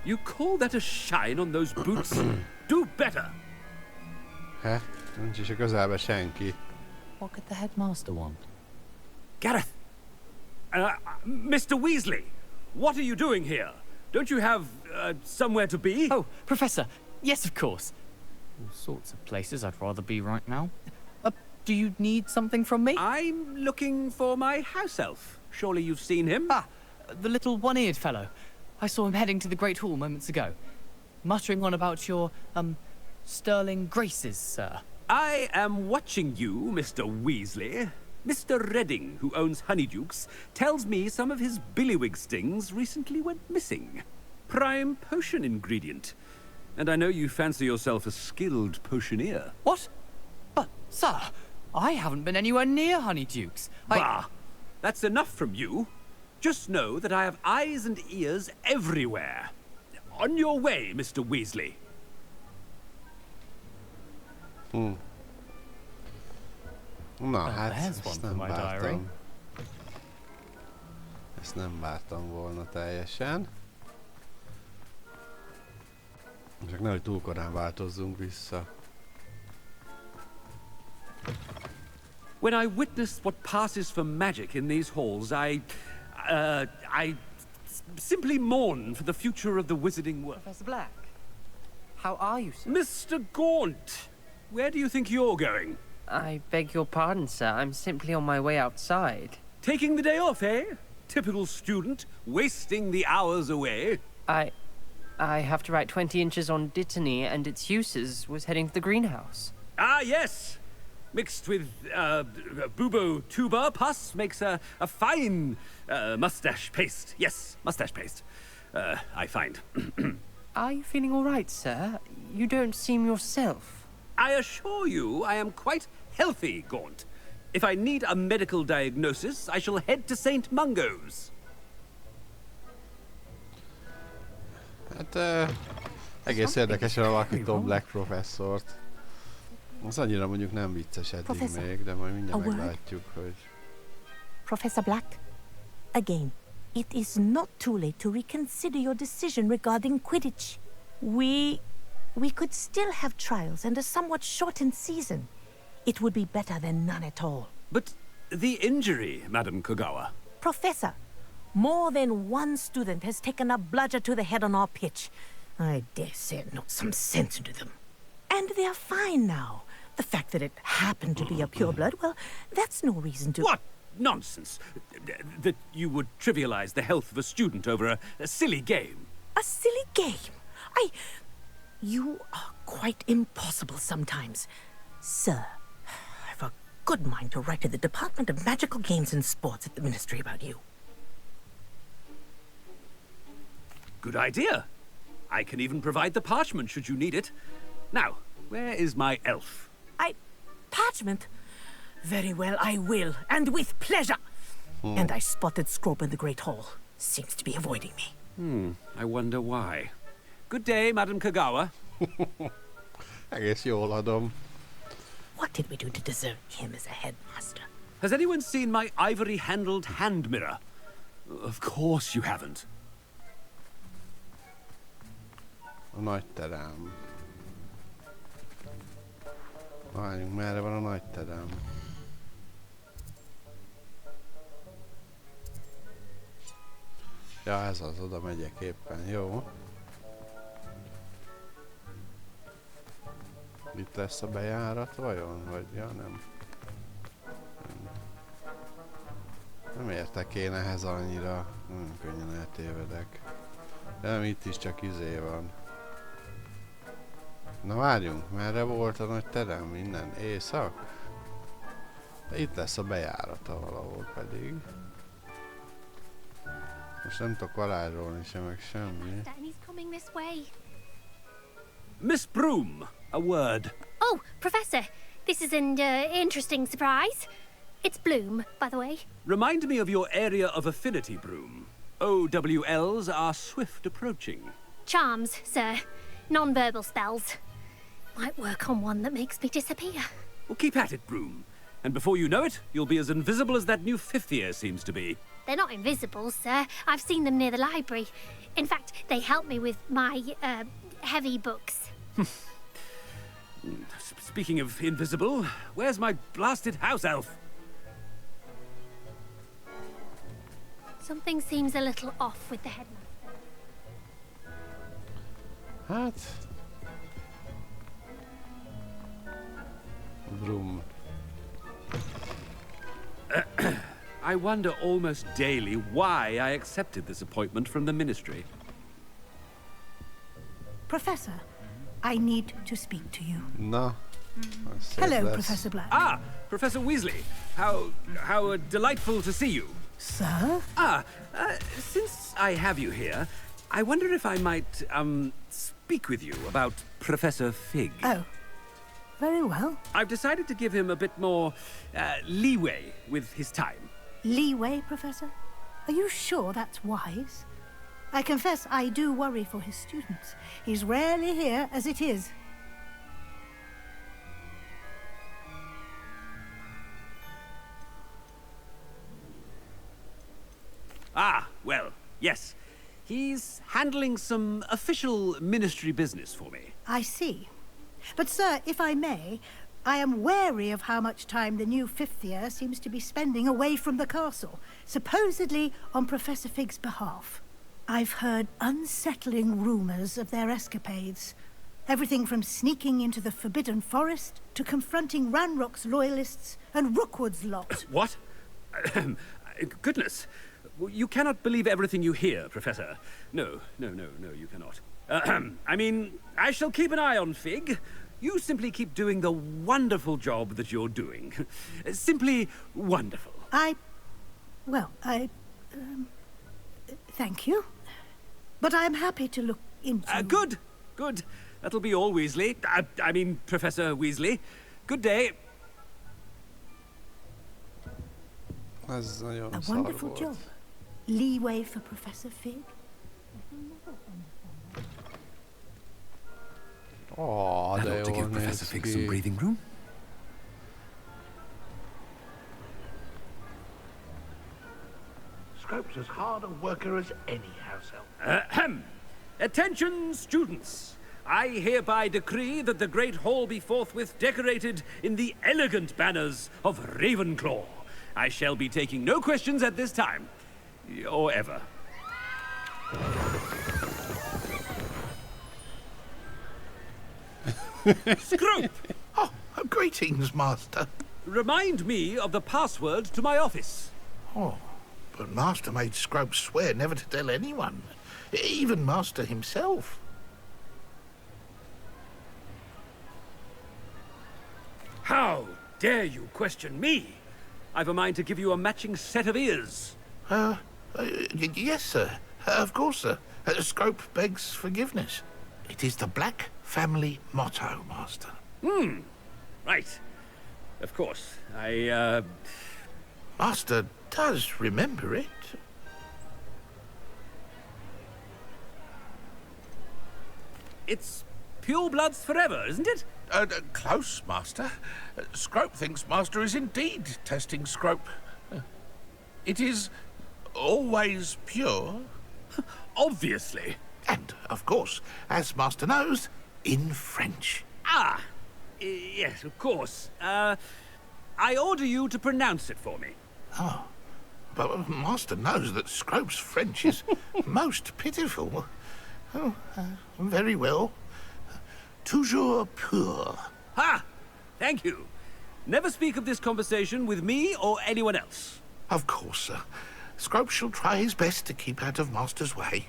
You call that a shine on those boots? Do better! Hát, nincs is a közelbe senki. What could the headmaster want? Gareth! Mr. Weasley! What are you doing here? Don't you have, somewhere to be? Oh, Professor! Yes, of course. All sorts of places I'd rather be right now. Do you need something from me? I'm looking for my house elf. Surely you've seen him? Ah, the little one-eared fellow. I saw him heading to the Great Hall moments ago. Muttering on about your, sterling graces, sir. I am watching you, Mr. Weasley. Mr. Redding, who owns Honeydukes, tells me some of his billywig stings recently went missing. Prime potion ingredient. And I know you fancy yourself a skilled potioneer. What? But, sir, I haven't been anywhere near Honeydukes. Bah! That's enough from you. Just know that I have eyes and ears everywhere. On your way, Mr. Weasley. Na, hát there's one ezt for nem my diary. vártam. Ezt nem vártam volna teljesen. Csak nehogy túl korán változzunk vissza. When I witnessed what passes for magic in these halls, I simply mourn for the future of the wizarding world. Professor Black, how are you, sir? Mr. Gaunt, where do you think you're going? I beg your pardon, sir. I'm simply on my way outside. Taking the day off, eh? Typical student, wasting the hours away. I have to write 20 inches on Dittany and its uses. Was heading to the greenhouse. Ah, yes! Mixed with bubo tuber pus makes a fine mustache paste. Yes, mustache paste. I find. Are you feeling all right, sir? You don't seem yourself. I assure you I am quite healthy, Gaunt. If I need a medical diagnosis, I shall head to St. Mungo's. Hát egész érdekesen alakítom Black professzort. Az annyira mondjuk nem vicces eddig még, de majd mindjárt meglátjuk, hogy... Professor Black, again, it is not too late to reconsider your decision regarding Quidditch. We could still have trials and a somewhat shortened season. It would be better than none at all. But the injury, Madam Kogawa. Professor, more than one student has taken a bludger to the head on our pitch. I dare say it knocked some sense into them. And they're fine now. The fact that it happened to be a pureblood, well, that's no reason to... What nonsense! That you would trivialize the health of a student over a silly game. A silly game? You are quite impossible sometimes. Sir, I've a good mind to write to the Department of Magical Games and Sports at the Ministry about you. Good idea. I can even provide the parchment should you need it. Now, where is my elf? Parchment? Very well, I will, and with pleasure. And I spotted Scrope in the Great Hall. Seems to be avoiding me. I wonder why. Good day, Madam Kogawa. Egész jól adom. What did we do to deserve him as a headmaster? Has anyone seen my ivory-handled hand mirror? Of course you haven't. A nagy terem. Várjunk, merre van a nagy terem? Ja, ez az, oda megyek éppen, jó. Itt lesz a bejárat vajon? Vagy, ja nem. Nem értek én ehhez annyira. Nagyon könnyen eltévedek. De nem, itt is csak izé van. Na várjunk, merre volt a nagy terem? Innen észak? De itt lesz a bejárata valahol pedig. Most nem tudok varázsolni sem, meg semmi. Miss Broom, a word. Oh, Professor, this is an interesting surprise. It's Bloom, by the way. Remind me of your area of affinity, Broom. OWLs are swift approaching. Charms, sir. Non-verbal spells. Might work on one that makes me disappear. Well, keep at it, Broom. And before you know it, you'll be as invisible as that new fifth year seems to be. They're not invisible, sir. I've seen them near the library. In fact, they help me with my, heavy books. Speaking of invisible, where's my blasted house elf? Something seems a little off with the headmaster. Hát... Vroom. I wonder almost daily why I accepted this appointment from the Ministry. Professor, I need to speak to you. No. Hello, Professor Black. Ah, Professor Weasley. How delightful to see you. Sir? Since I have you here, I wonder if I might, speak with you about Professor Fig. Oh, very well. I've decided to give him a bit more, leeway with his time. Leeway, Professor? Are you sure that's wise? I confess I do worry for his students. He's rarely here as it is. Ah, well, yes. He's handling some official ministry business for me. I see. But, sir, if I may, I am wary of how much time the new fifth year seems to be spending away from the castle, supposedly on Professor Fig's behalf. I've heard unsettling rumors of their escapades. Everything from sneaking into the Forbidden Forest to confronting Ranrock's loyalists and Rookwood's lot. What? Goodness. You cannot believe everything you hear, Professor. No, you cannot. I mean, I shall keep an eye on Fig. You simply keep doing the wonderful job that you're doing. Simply wonderful. Thank you. But I'm happy to look into... Good. That'll be all, Weasley. I mean, Professor Weasley. Good day. A wonderful job. Leeway for Professor Fig. Oh, I'd like to give Professor Fig some breathing room. Scrope's as hard a worker as any house elf. Ahem. Attention, students. I hereby decree that the Great Hall be forthwith decorated in the elegant banners of Ravenclaw. I shall be taking no questions at this time. Or ever. Scrope! Oh, greetings, Master. Remind me of the password to my office. Oh, but Master made Scrope swear never to tell anyone. Even Master himself. How dare you question me? I've a mind to give you a matching set of ears. Yes, sir. Of course, sir. Scrope begs forgiveness. It is the Black family motto, Master. Right. Of course. Master does remember it. It's pure bloods forever, isn't it? Close, Master. Scrope thinks Master is indeed testing Scrope. It is always pure. Obviously. And, of course, as Master knows, in French. Ah! Yes, of course. I order you to pronounce it for me. Oh. But Master knows that Scrope's French is most pitiful. Oh, very well. Toujours pur. Ha! Thank you. Never speak of this conversation with me or anyone else. Of course, sir. Scrope shall try his best to keep out of Master's way.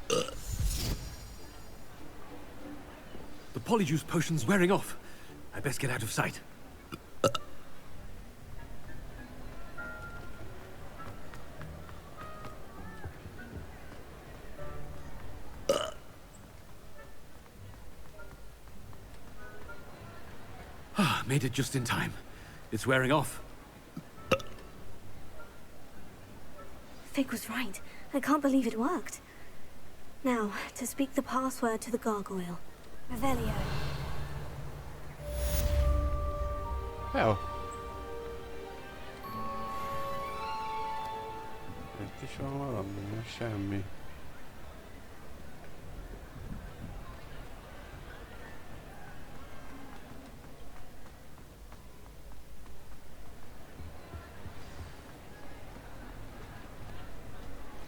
The polyjuice potion's wearing off. I best get out of sight. Made it just in time. It's wearing off. Fig was right. I can't believe it worked. Now, to speak the password to the gargoyle. Revelio. Jó. Itt is van valami, semmi.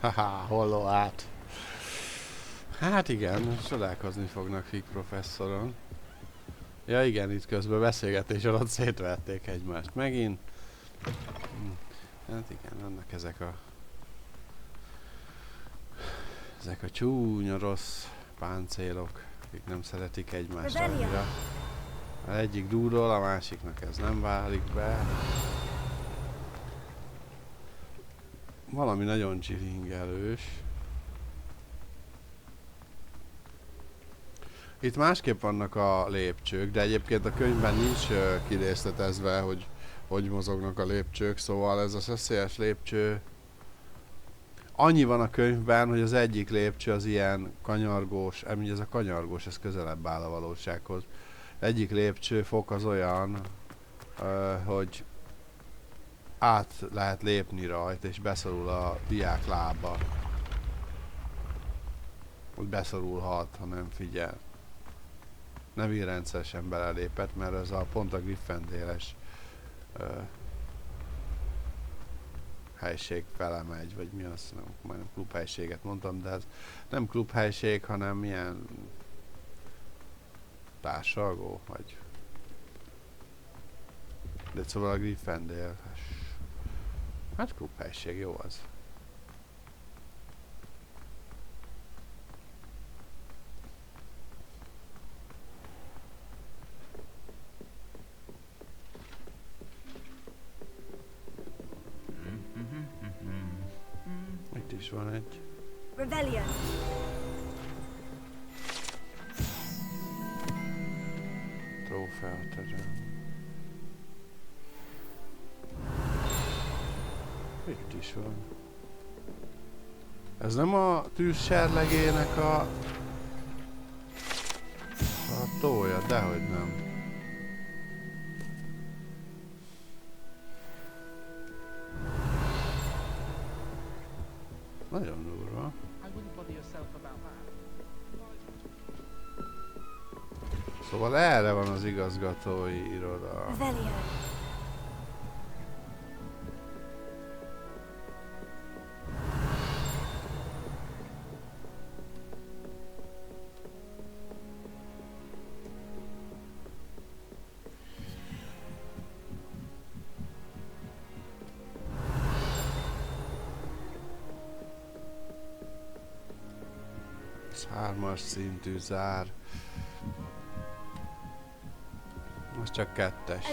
Haha, holló át. Hát igen, csodálkozni fognak Fig professzoron. Ja igen, itt közben beszélgetés alatt szétverték egymást megint. Hát igen, vannak ezek a csúnya rossz páncélok, akik nem szeretik egymást. Ja. Az egyik dúdol, a másiknak ez nem válik be. Valami nagyon csilingelős. Itt másképp vannak a lépcsők, de egyébként a könyvben nincs kirészletezve, hogy mozognak a lépcsők, szóval ez a szeszélyes lépcső annyi van a könyvben, hogy az egyik lépcső az ilyen kanyargós, ez a kanyargós, ez közelebb áll a valósághoz. Egyik lépcsőfok az olyan, hogy át lehet lépni rajta, és beszorul a diák lába. Úgy beszorulhat, ha nem figyel. Nem így rendszeresen belelépett, mert ez pont a Gryffindor-es helység fele megy, vagy mi az, nem, majdnem klubhelységet mondtam, de ez nem klubhelység, hanem milyen társalgó, vagy de szóval a Gryffindor, hát klubhelység, jó az. Itt is van egy. Rebellion. Trófeaterem. Itt is van. Ez nem a tűzserlegének a tója, dehogy nem. Nagyon durva. Szóval erre van az igazgatói iroda. Ez 3-as szintű zár. Most csak 2-es.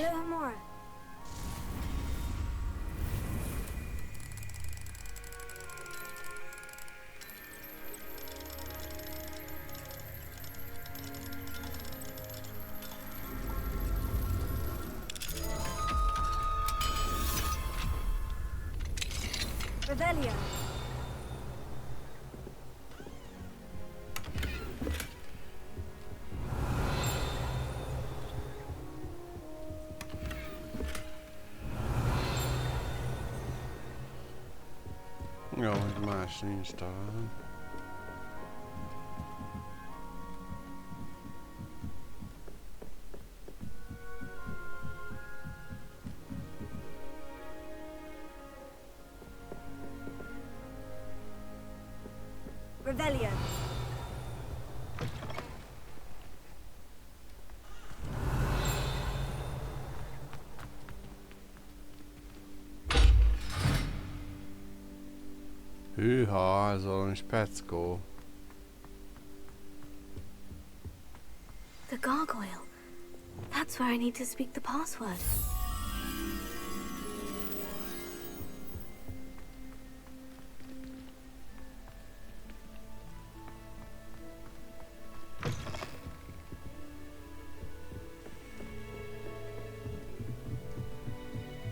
Rebellion. Jó, hogy más nincs talán. Rebellion. Hűha, ez valami speckó. The gargoyle. That's where I need to speak the password.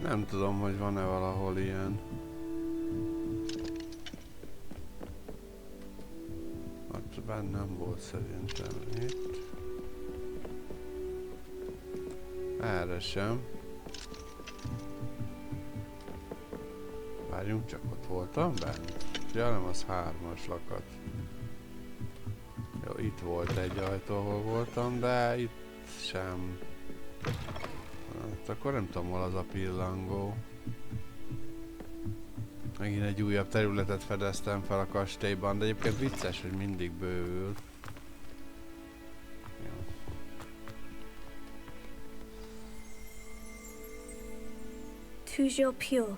Nem tudom, hogy van-e valahol ilyen. Ott bennem volt szerintem itt. Erre sem. Várjunk, csak ott voltam bent. Ja, nem, az 3-as lakat. Jó, itt volt egy ajtó, ahol voltam, de itt sem. Hát akkor nem tudom, hol az a pillangó. Megint egy újabb területet fedeztem fel a kastélyban, de egyébként vicces, hogy mindig bővül. Jó. Toujours pure.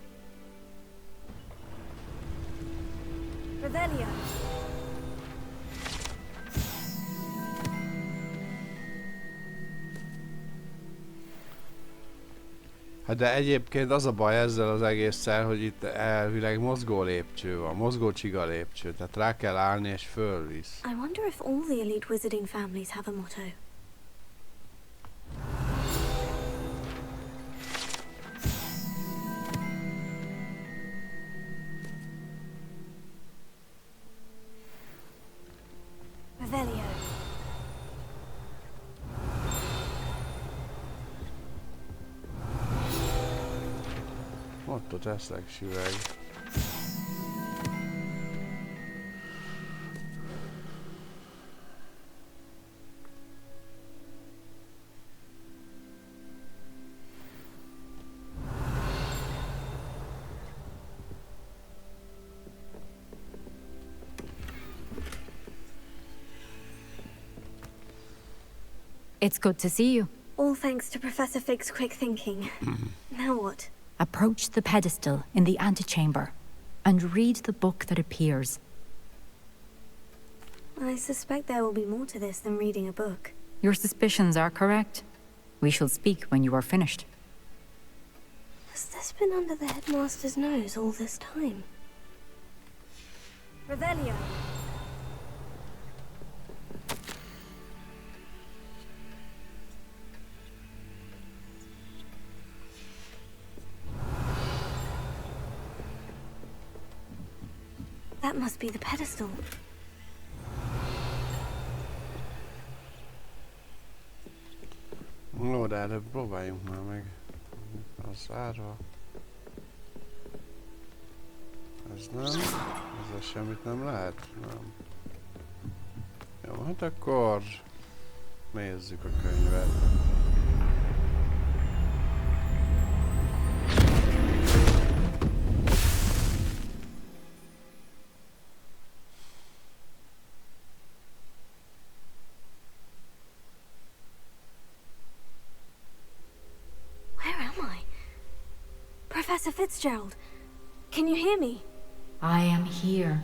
Rebellion. Hát de egyébként az a baj ezzel az egésszel, hogy itt elvileg mozgó lépcső van, mozgó csiga lépcső, tehát rá kell állni és fölvisz. I wonder if all the elite wizarding families have a motto. Revelio. Ott a teszek üveg. It's good to see you. All thanks to Professor Fig's quick thinking. Now what? Approach the pedestal in the antechamber and read the book that appears. I suspect there will be more to this than reading a book. Your suspicions are correct. We shall speak when you are finished. Has this been under the headmaster's nose all this time? Revelio. That must be the pedestal. Jó, de előbb próbáljunk már meg. Az zárva. Ez nem. Ezzel semmit nem lehet? Nem. Jó, hát akkor nézzük a könyvet. Professor Fitzgerald, can you hear me? I am here.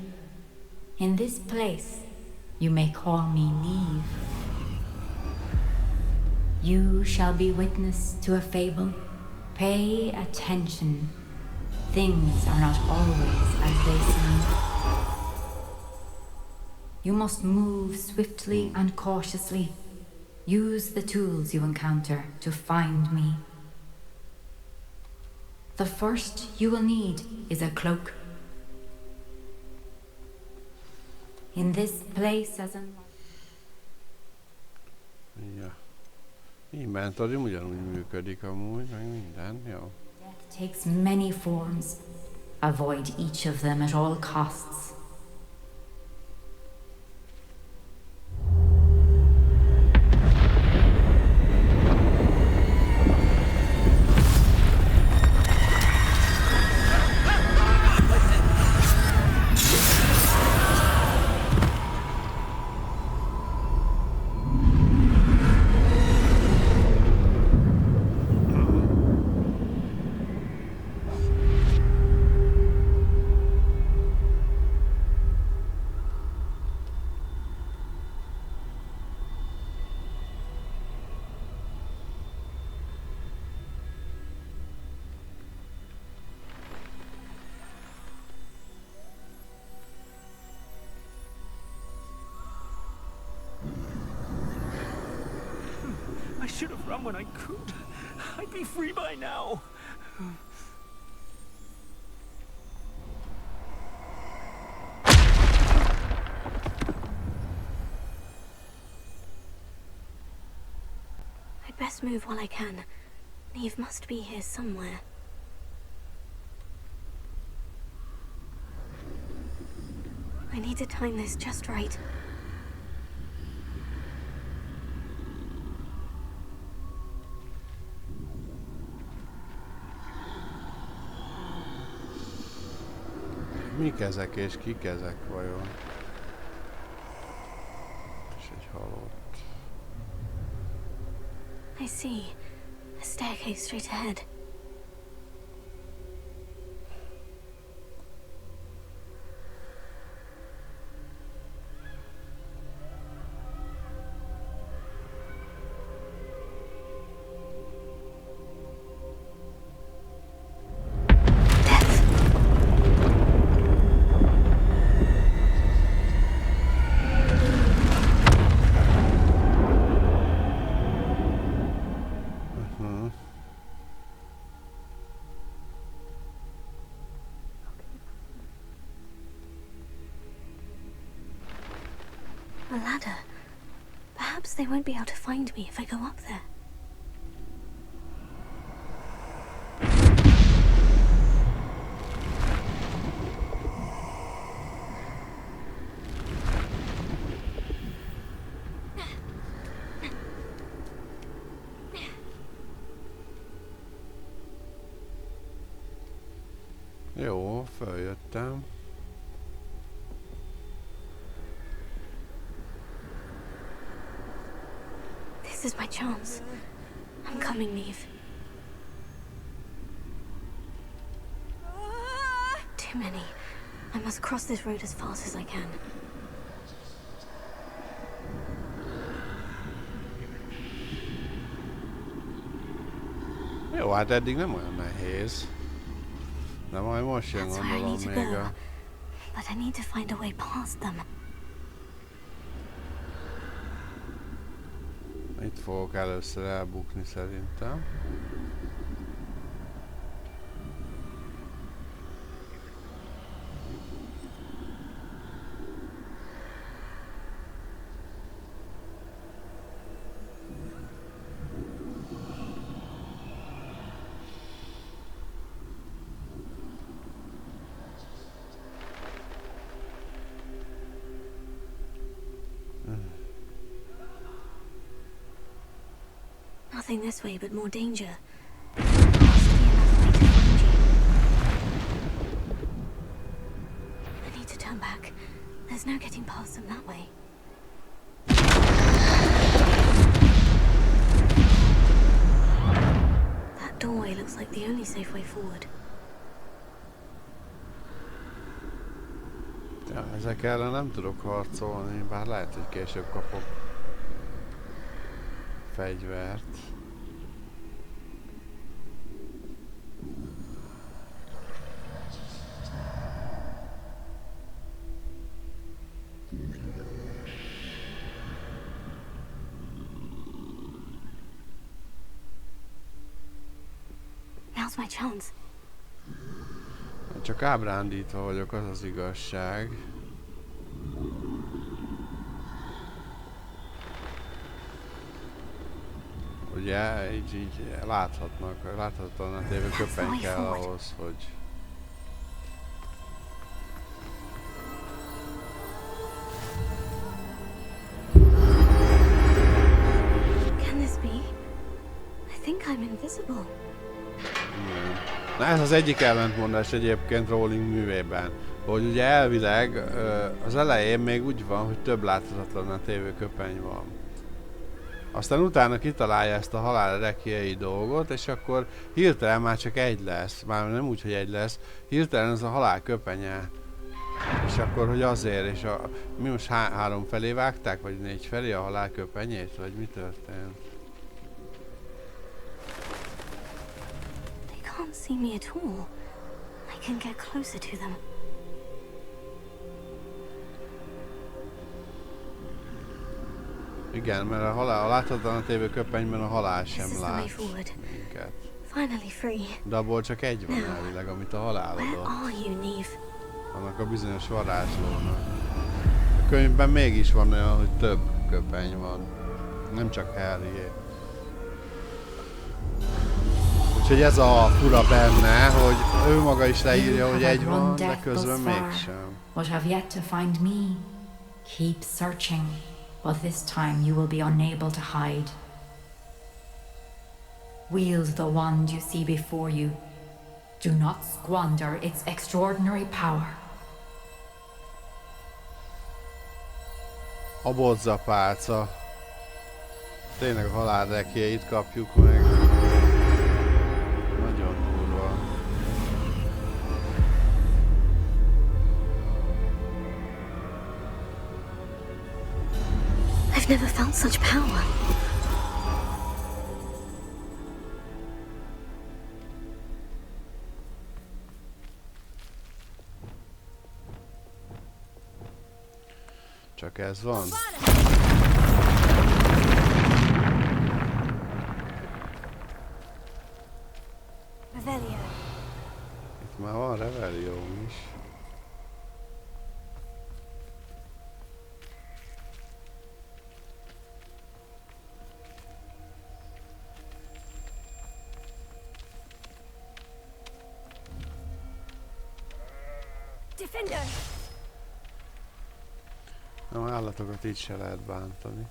In this place, you may call me Neve. You shall be witness to a fable. Pay attention. Things are not always as they seem. You must move swiftly and cautiously. Use the tools you encounter to find me. The first you will need is a cloak. In this place as in... Ja. Inventory ugyanúgy működik amúgy, meg minden, jó. Death takes many forms. Avoid each of them at all costs. I should have run when I could. I'd be free by now. I'd best move while I can. Neve must be here somewhere. I need to time this just right. Mik ezek és kik ezek vajon? És egy halott. I see. A staircase straight ahead. A ladder. Perhaps they won't be able to find me if I go up there. Jó, feljöttem. This is my chance. I'm coming, Neve. Too many. I must cross this road as fast as I can. Jó, hát eddig nem olyan nehéz. De majd most jön, gondolom még a... But I need to find a way past them. Itt fogok először elbukni szerintem. Nothing this way, but more danger. There must be another way to find you. I need to turn back. There's no getting past them that way. That doorway looks like the only safe way forward. Ja, ezek ellen nem tudok harcolni, bár lehet, hogy később kapok fegyvert. Now's my chance. Csak ábrándítva vagyok, az az igazság. Ugye, így láthatatlan a tévő köpeny kell ahhoz, hogy... Can this be? I think I'm invisible. Na ez az egyik ellentmondás egyébként Rowling művében, hogy ugye elvileg az elején még úgy van, hogy több láthatatlan tévőköpeny van. Aztán utána kitalálja ezt a halál rekiei dolgot, és akkor hirtelen már csak egy lesz, már nem úgy, hogy egy lesz, hirtelen ez a halál köpenye. És akkor, hogy azért, és mi most három felé vágták, vagy négy felé a halál köpenyét, vagy mi történt? Can't see me at all. I can get closer to them. Igen, mert a láthatatlan a tévőköpenyben a halál sem lát minket. Finally free. De abból csak egy van elvileg, amit a halál adott. Annak a bizonyos varázslónak. A könyvben mégis van olyan, hogy több köpeny van. Nem csak Harryé. Úgyhogy ez a fura benne, hogy ő maga is leírja, hogy egy van, de közben mégsem. But have yet to find me. Keep searching, but this time you will be unable to hide. Wield the wand you see before you. Do not squander its extraordinary power. A bodzapálca. Tényleg a halál rekieit kapjuk meg. I've never felt such power. Csak ez van. Revelio. Itt már van Revelio is. Nem, állatokat így se lehet bántani.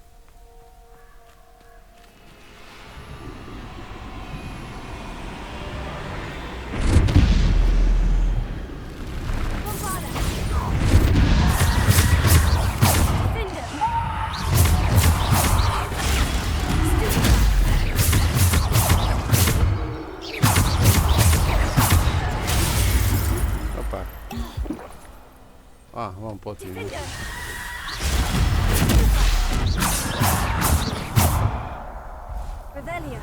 Hoppá. Ah, van potin. Revelio.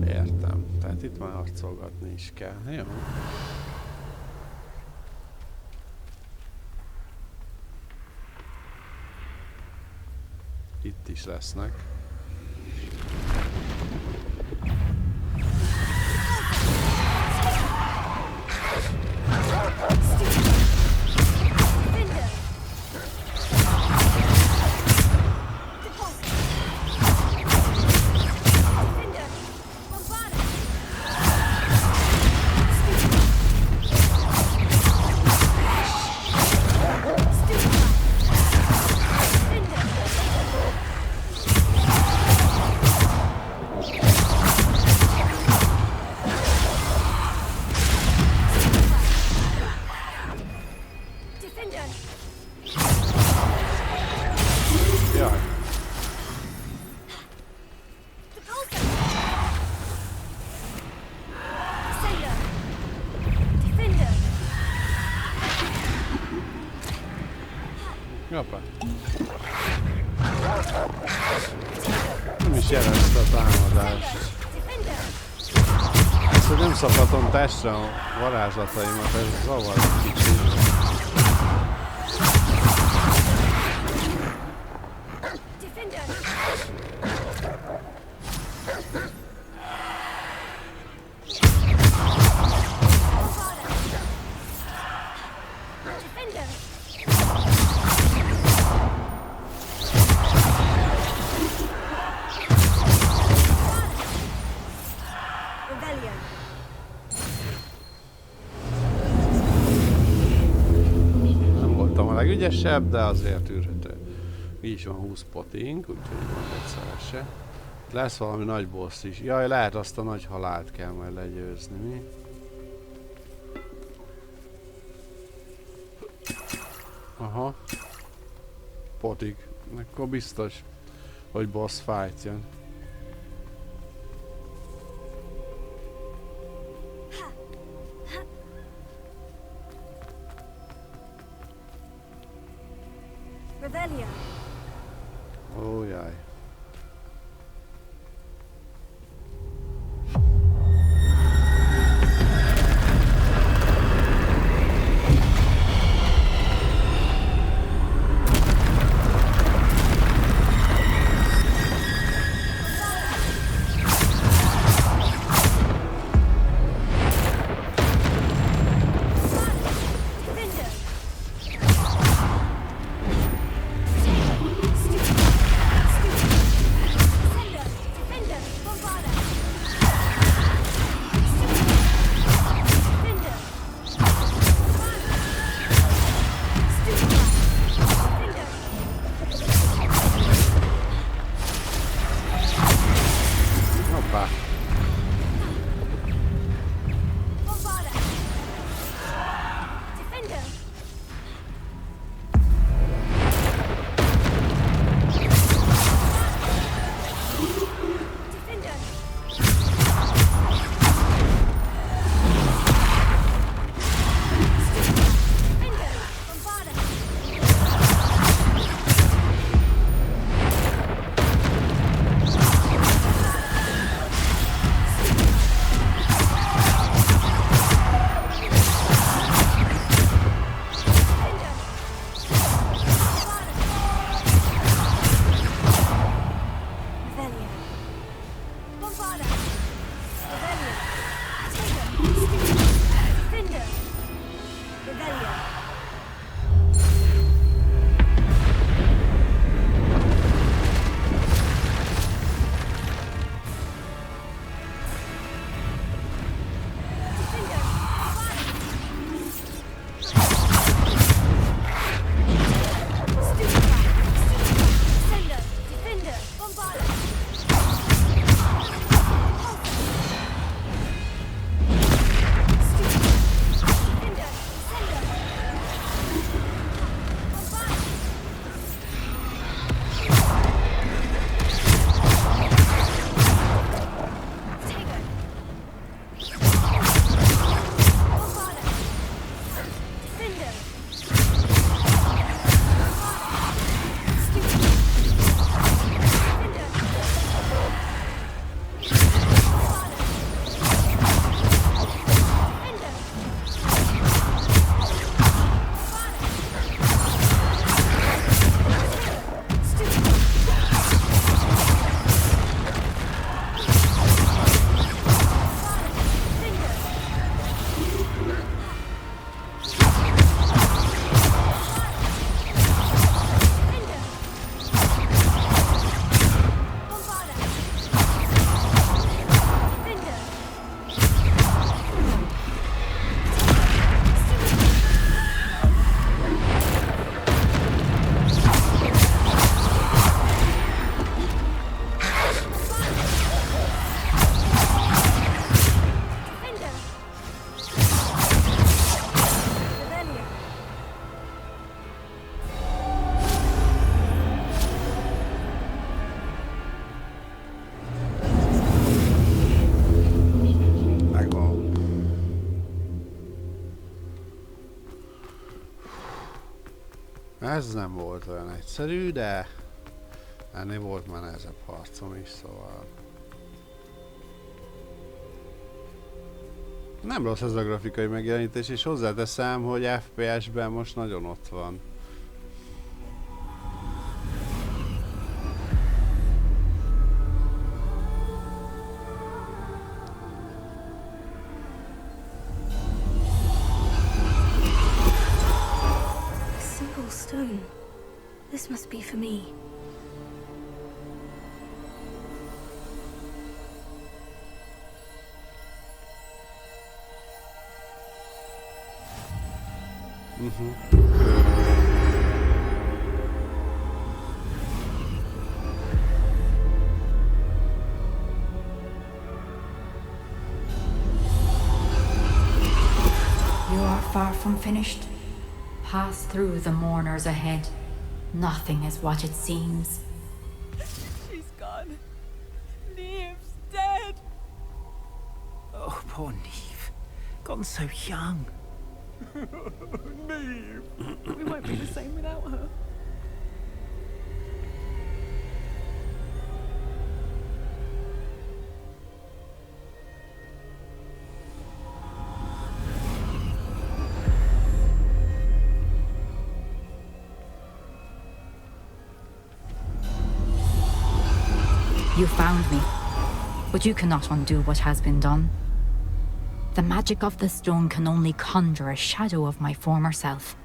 Értem. Tehát itt már harcolgatni is kell. Jó. Itt is lesznek. Jaj. Hoppá. Nem is jelezte a támadást. Ezt, hogy nem szabadom testre a varázslataimat, ez zavar egy kicsit. Nem voltam a legügyesebb, de azért űrhető. Így is van 20 potink, úgyhogy van egyszerese. Lesz valami nagy boss is. Jaj, lehet azt a nagy halált kell majd legyőzni, mi? Aha. Potik. Akkor biztos, hogy boss fight jön. Revelio. Ó, jaj. ez nem volt olyan egyszerű, de ennél volt már nehezebb harcom is, szóval... Nem rossz ez a grafikai megjelenítés, és hozzáteszem, hogy FPS-ben most nagyon ott van. A single stone. This must be for me. You are far from finished. Pass through the mourners ahead. Nothing is what it seems. She's gone. Neve's dead. Oh, poor Neve. Gone so young. Neve. We won't be the same without her. You found me, but you cannot undo what has been done. The magic of the stone can only conjure a shadow of my former self.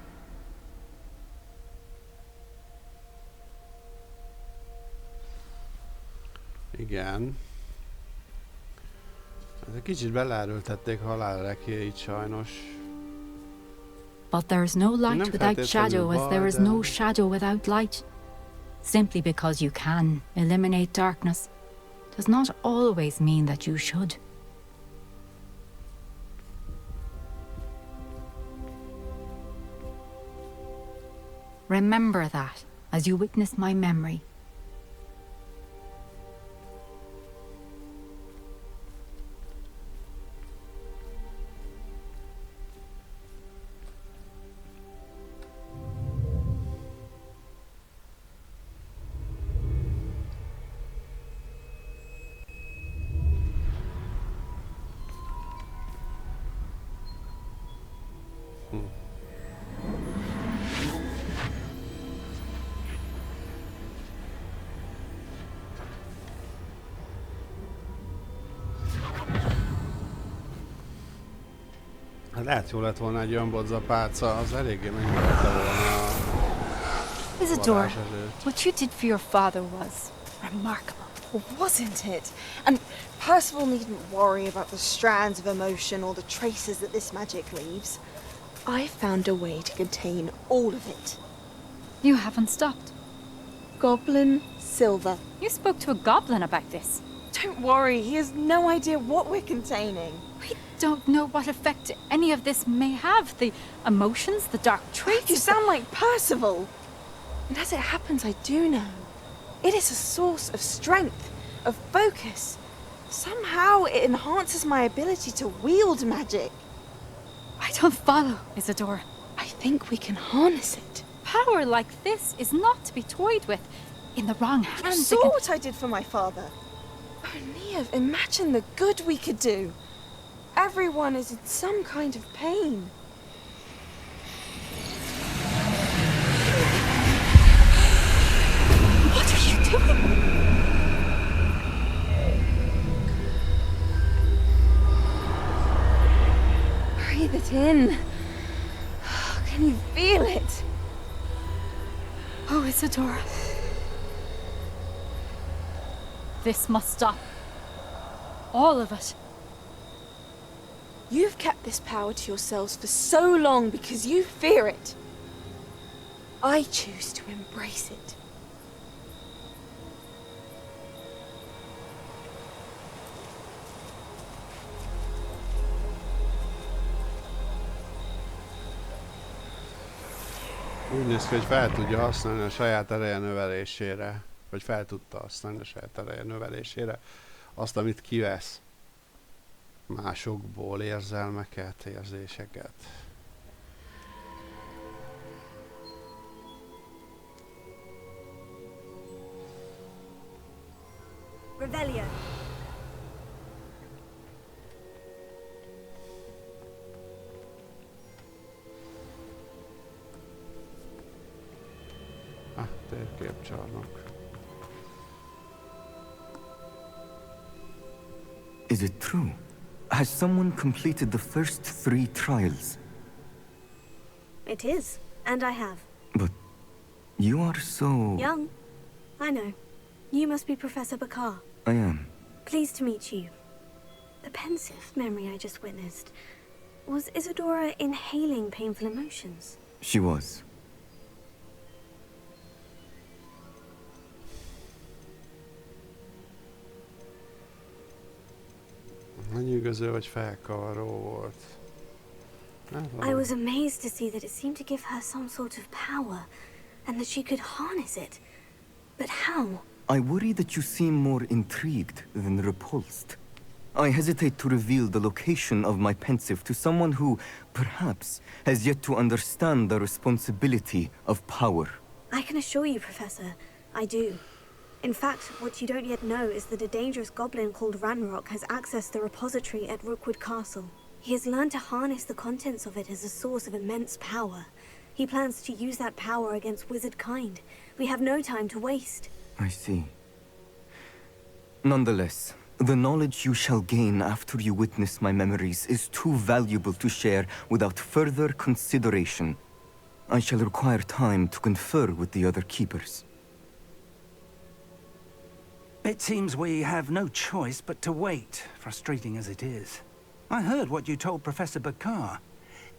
Igen. Ez egy kicsit beleerőltették halálrekéit sajnos. But there is no light without shadow, as there is no shadow without light. Simply because you can eliminate darkness does not always mean that you should. Remember that as you witness my memory. Lehet jó lett volna egy olyan bodzapálca, az eléggé megnyerte volna a Isadora, varázs előtt. what you did for your father was remarkable, wasn't it? And Percival needn't worry about the strands of emotion or the traces that this magic leaves. I found a way to contain all of it. You haven't stopped. Goblin Silver. You spoke to a goblin about this. Don't worry, he has no idea what we're containing. We don't know what effect any of this may have. The emotions, the dark traits. You sound like Percival. And as it happens, I do know. It is a source of strength, of focus. Somehow it enhances my ability to wield magic. I don't follow, Isadora. I think we can harness it. Power like this is not to be toyed with. In the wrong hands, You saw what I did for my father. Oh, Neve, imagine the good we could do. Everyone is in some kind of pain. What are you doing? Breathe it in. Can you feel it? Oh, Isadora. This must stop. All of it. You've kept this power to yourselves for so long because you fear it. I choose to embrace it. Úgy néz ki, hogy fel tudja használni a saját ereje növelésére. Vagy fel tudta használni a saját ereje növelésére azt, amit kivesz másokból, érzelmeket, érzéseket. Revelio. Ah, térképcsarnok. Is it true? Has someone completed the first 3 trials? It is, and I have. But you are so... Young. I know. You must be Professor Bakar. I am. Pleased to meet you. The pensive memory I just witnessed. Was Isadora inhaling painful emotions? She was. Lenyűgöző vagy felkavaró volt. I was amazed to see that it seemed to give her some sort of power, and that she could harness it. But how? I worry that you seem more intrigued than repulsed. I hesitate to reveal the location of my pensive to someone who, perhaps, has yet to understand the responsibility of power. I can assure you, Professor, I do. In fact, what you don't yet know is that a dangerous goblin called Ranrock has accessed the repository at Rookwood Castle. He has learned to harness the contents of it as a source of immense power. He plans to use that power against wizard kind. We have no time to waste. I see. Nonetheless, the knowledge you shall gain after you witness my memories is too valuable to share without further consideration. I shall require time to confer with the other keepers. It seems we have no choice but to wait, frustrating as it is. I heard what you told Professor Bakar.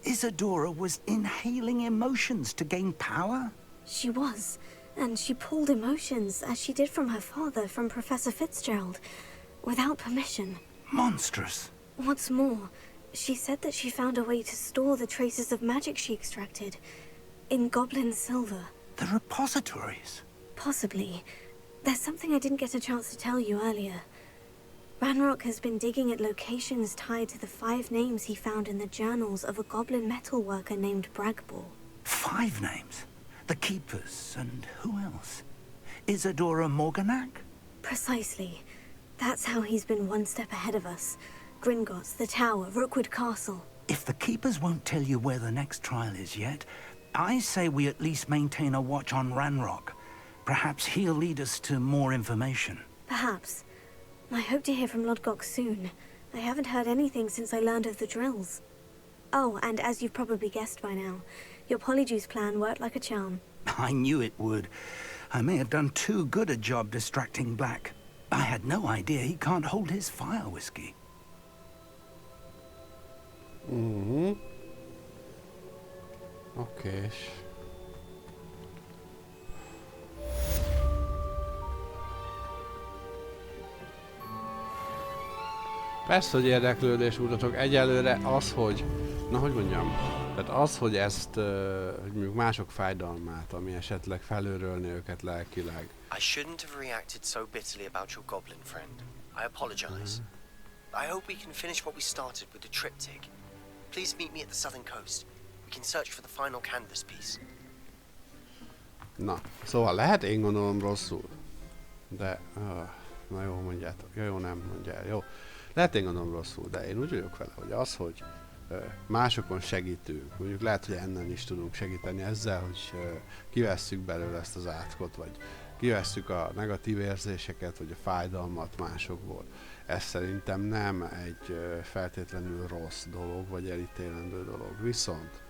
Isadora was inhaling emotions to gain power? She was, and she pulled emotions, as she did from her father, from Professor Fitzgerald, without permission. Monstrous. What's more, she said that she found a way to store the traces of magic she extracted in goblin silver. The repositories? Possibly. There's something I didn't get a chance to tell you earlier. Ranrock has been digging at locations tied to the 5 names he found in the journals of a goblin metalworker named Bragball. 5 names? The Keepers, and who else? Isadora Morganac? Precisely. That's how he's been one step ahead of us. Gringotts, the Tower, Rookwood Castle. If the Keepers won't tell you where the next trial is yet, I say we at least maintain a watch on Ranrock. Perhaps he'll lead us to more information. Perhaps. I hope to hear from Lodgok soon. I haven't heard anything since I learned of the drills. Oh, and as you've probably guessed by now, your polyjuice plan worked like a charm. I knew it would. I may have done too good a job distracting Black. I had no idea he can't hold his fire whiskey. Okay. Persze, hogy érdeklődés mutatok. Egyelőre az, hogy... Na, hogy mondjam? Tehát az, hogy ezt... hogy mondjuk mások fájdalmát, ami esetleg felőrölni őket lelkileg. I shouldn't have reacted so bitterly about your goblin friend. I apologize. I hope we can finish what we started with the triptych. Please meet me at the southern coast. We can search for the final canvas piece. Na, szóval lehet én gondolom rosszul. De... na jó, mondjátok. Jó, nem mondjál. Jó. Lehet én gondolom rosszul, de én úgy vagyok vele, hogy az, hogy másokon segítünk, mondjuk lehet, hogy ennen is tudunk segíteni ezzel, hogy kivesszük belőle ezt az átkot, vagy kivesszük a negatív érzéseket, vagy a fájdalmat másokból. Ez szerintem nem egy feltétlenül rossz dolog, vagy elítélendő dolog. Viszont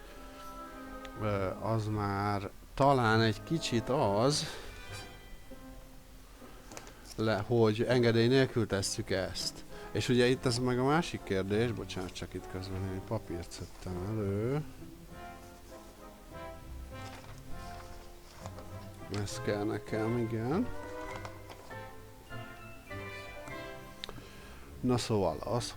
az már talán egy kicsit az, hogy engedély nélkül tesszük ezt. És ugye itt ez meg a másik kérdés, bocsánat, csak itt közben egy papírt szedtem elő. Ez kell nekem, igen. Na szóval az,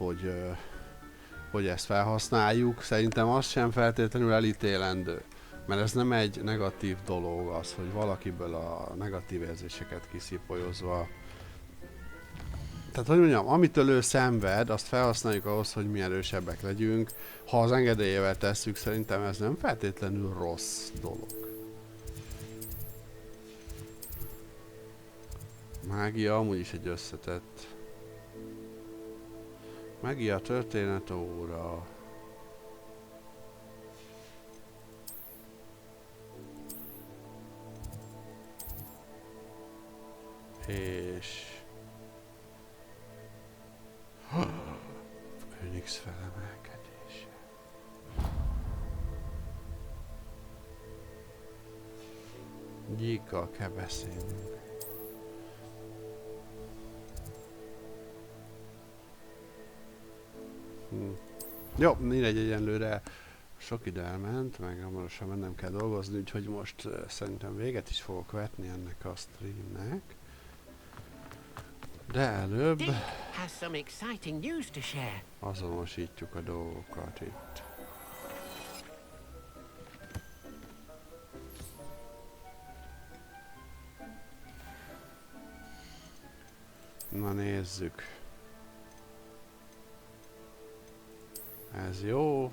hogy ezt felhasználjuk, szerintem az sem feltétlenül elítélendő. Mert ez nem egy negatív dolog az, hogy valakiből a negatív érzéseket kiszipolyozva. Tehát, hogy mondjam, amitől ő szenved, azt felhasználjuk ahhoz, hogy mi erősebbek legyünk. Ha az engedélyével tesszük, szerintem ez nem feltétlenül rossz dolog. Mágia amúgy is egy összetett. Mágia történet óra. És... Főnix felemelkedése. Gyíkkal kell beszélnünk. Jó, mindegy, egyenlőre sok ide elment, meg hamarosan mennem kell dolgozni, úgyhogy most szerintem véget is fogok vetni ennek a streamnek. De előbb azonosítjuk a dolgokat itt. Na nézzük. Ez jó.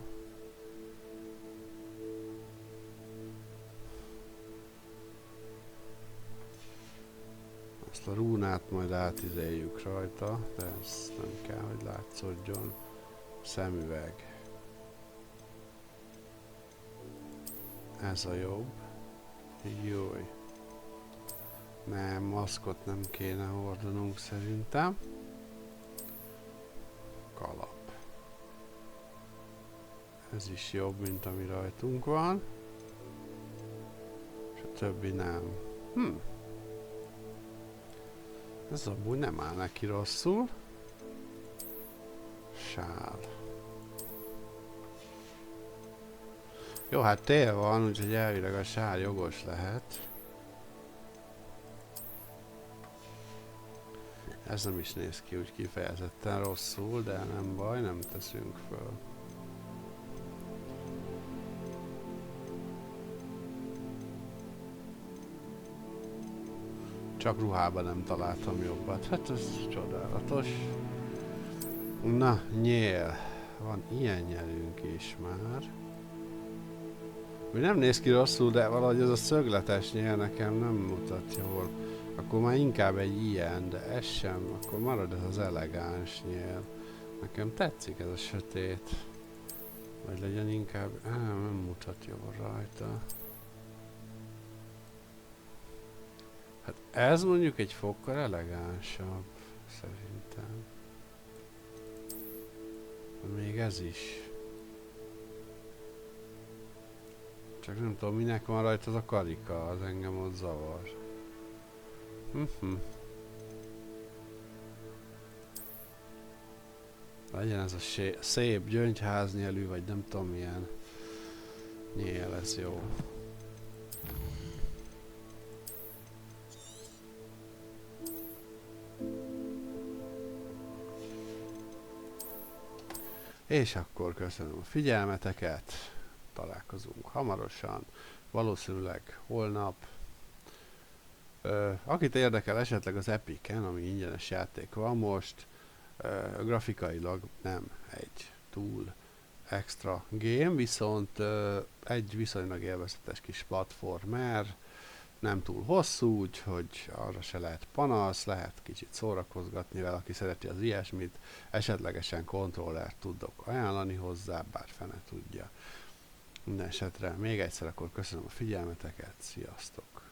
Ezt a rúnát majd átizéljük rajta, de ez nem kell, hogy látszódjon. Szemüveg. Ez a jobb. Júj. Nem, maszkot nem kéne hordanunk szerintem. Kalap. Ez is jobb, mint ami rajtunk van. És a többi nem. Ez amúgy nem áll neki rosszul. Sál. Jó, hát tél van, úgyhogy elvileg a sár jogos lehet. Ez nem is néz ki úgy kifejezetten rosszul, de nem baj, nem teszünk föl. Csak ruhában nem találtam jobbat. Hát ez csodálatos. Na, nyél. Van ilyen nyelünk is már. Úgy nem néz ki rosszul, de valahogy ez a szögletes nyél nekem nem mutat jól. Akkor már inkább egy ilyen, de ez sem. Akkor marad ez az elegáns nyél. Nekem tetszik ez a sötét. Vagy legyen inkább... nem mutat jól rajta. Hát ez mondjuk egy fokkal elegánsabb, szerintem. Még ez is. Csak nem tudom, minek van rajta az a karika, az engem ott zavar. Legyen ez a szép gyöngyháznyelű, vagy nem tudom milyen nyél, ez jó. És akkor köszönöm a figyelmeteket, találkozunk hamarosan, valószínűleg holnap. Akit érdekel esetleg az Epicen, ami ingyenes játék van most, grafikailag nem egy túl extra game, viszont egy viszonylag élvezetes kis platformer, nem túl hosszú, úgyhogy arra se lehet panasz, lehet kicsit szórakozgatni vele, aki szereti az ilyesmit, esetlegesen kontrollert tudok ajánlani hozzá, bár fene tudja. Minden esetre még egyszer akkor köszönöm a figyelmeteket, sziasztok!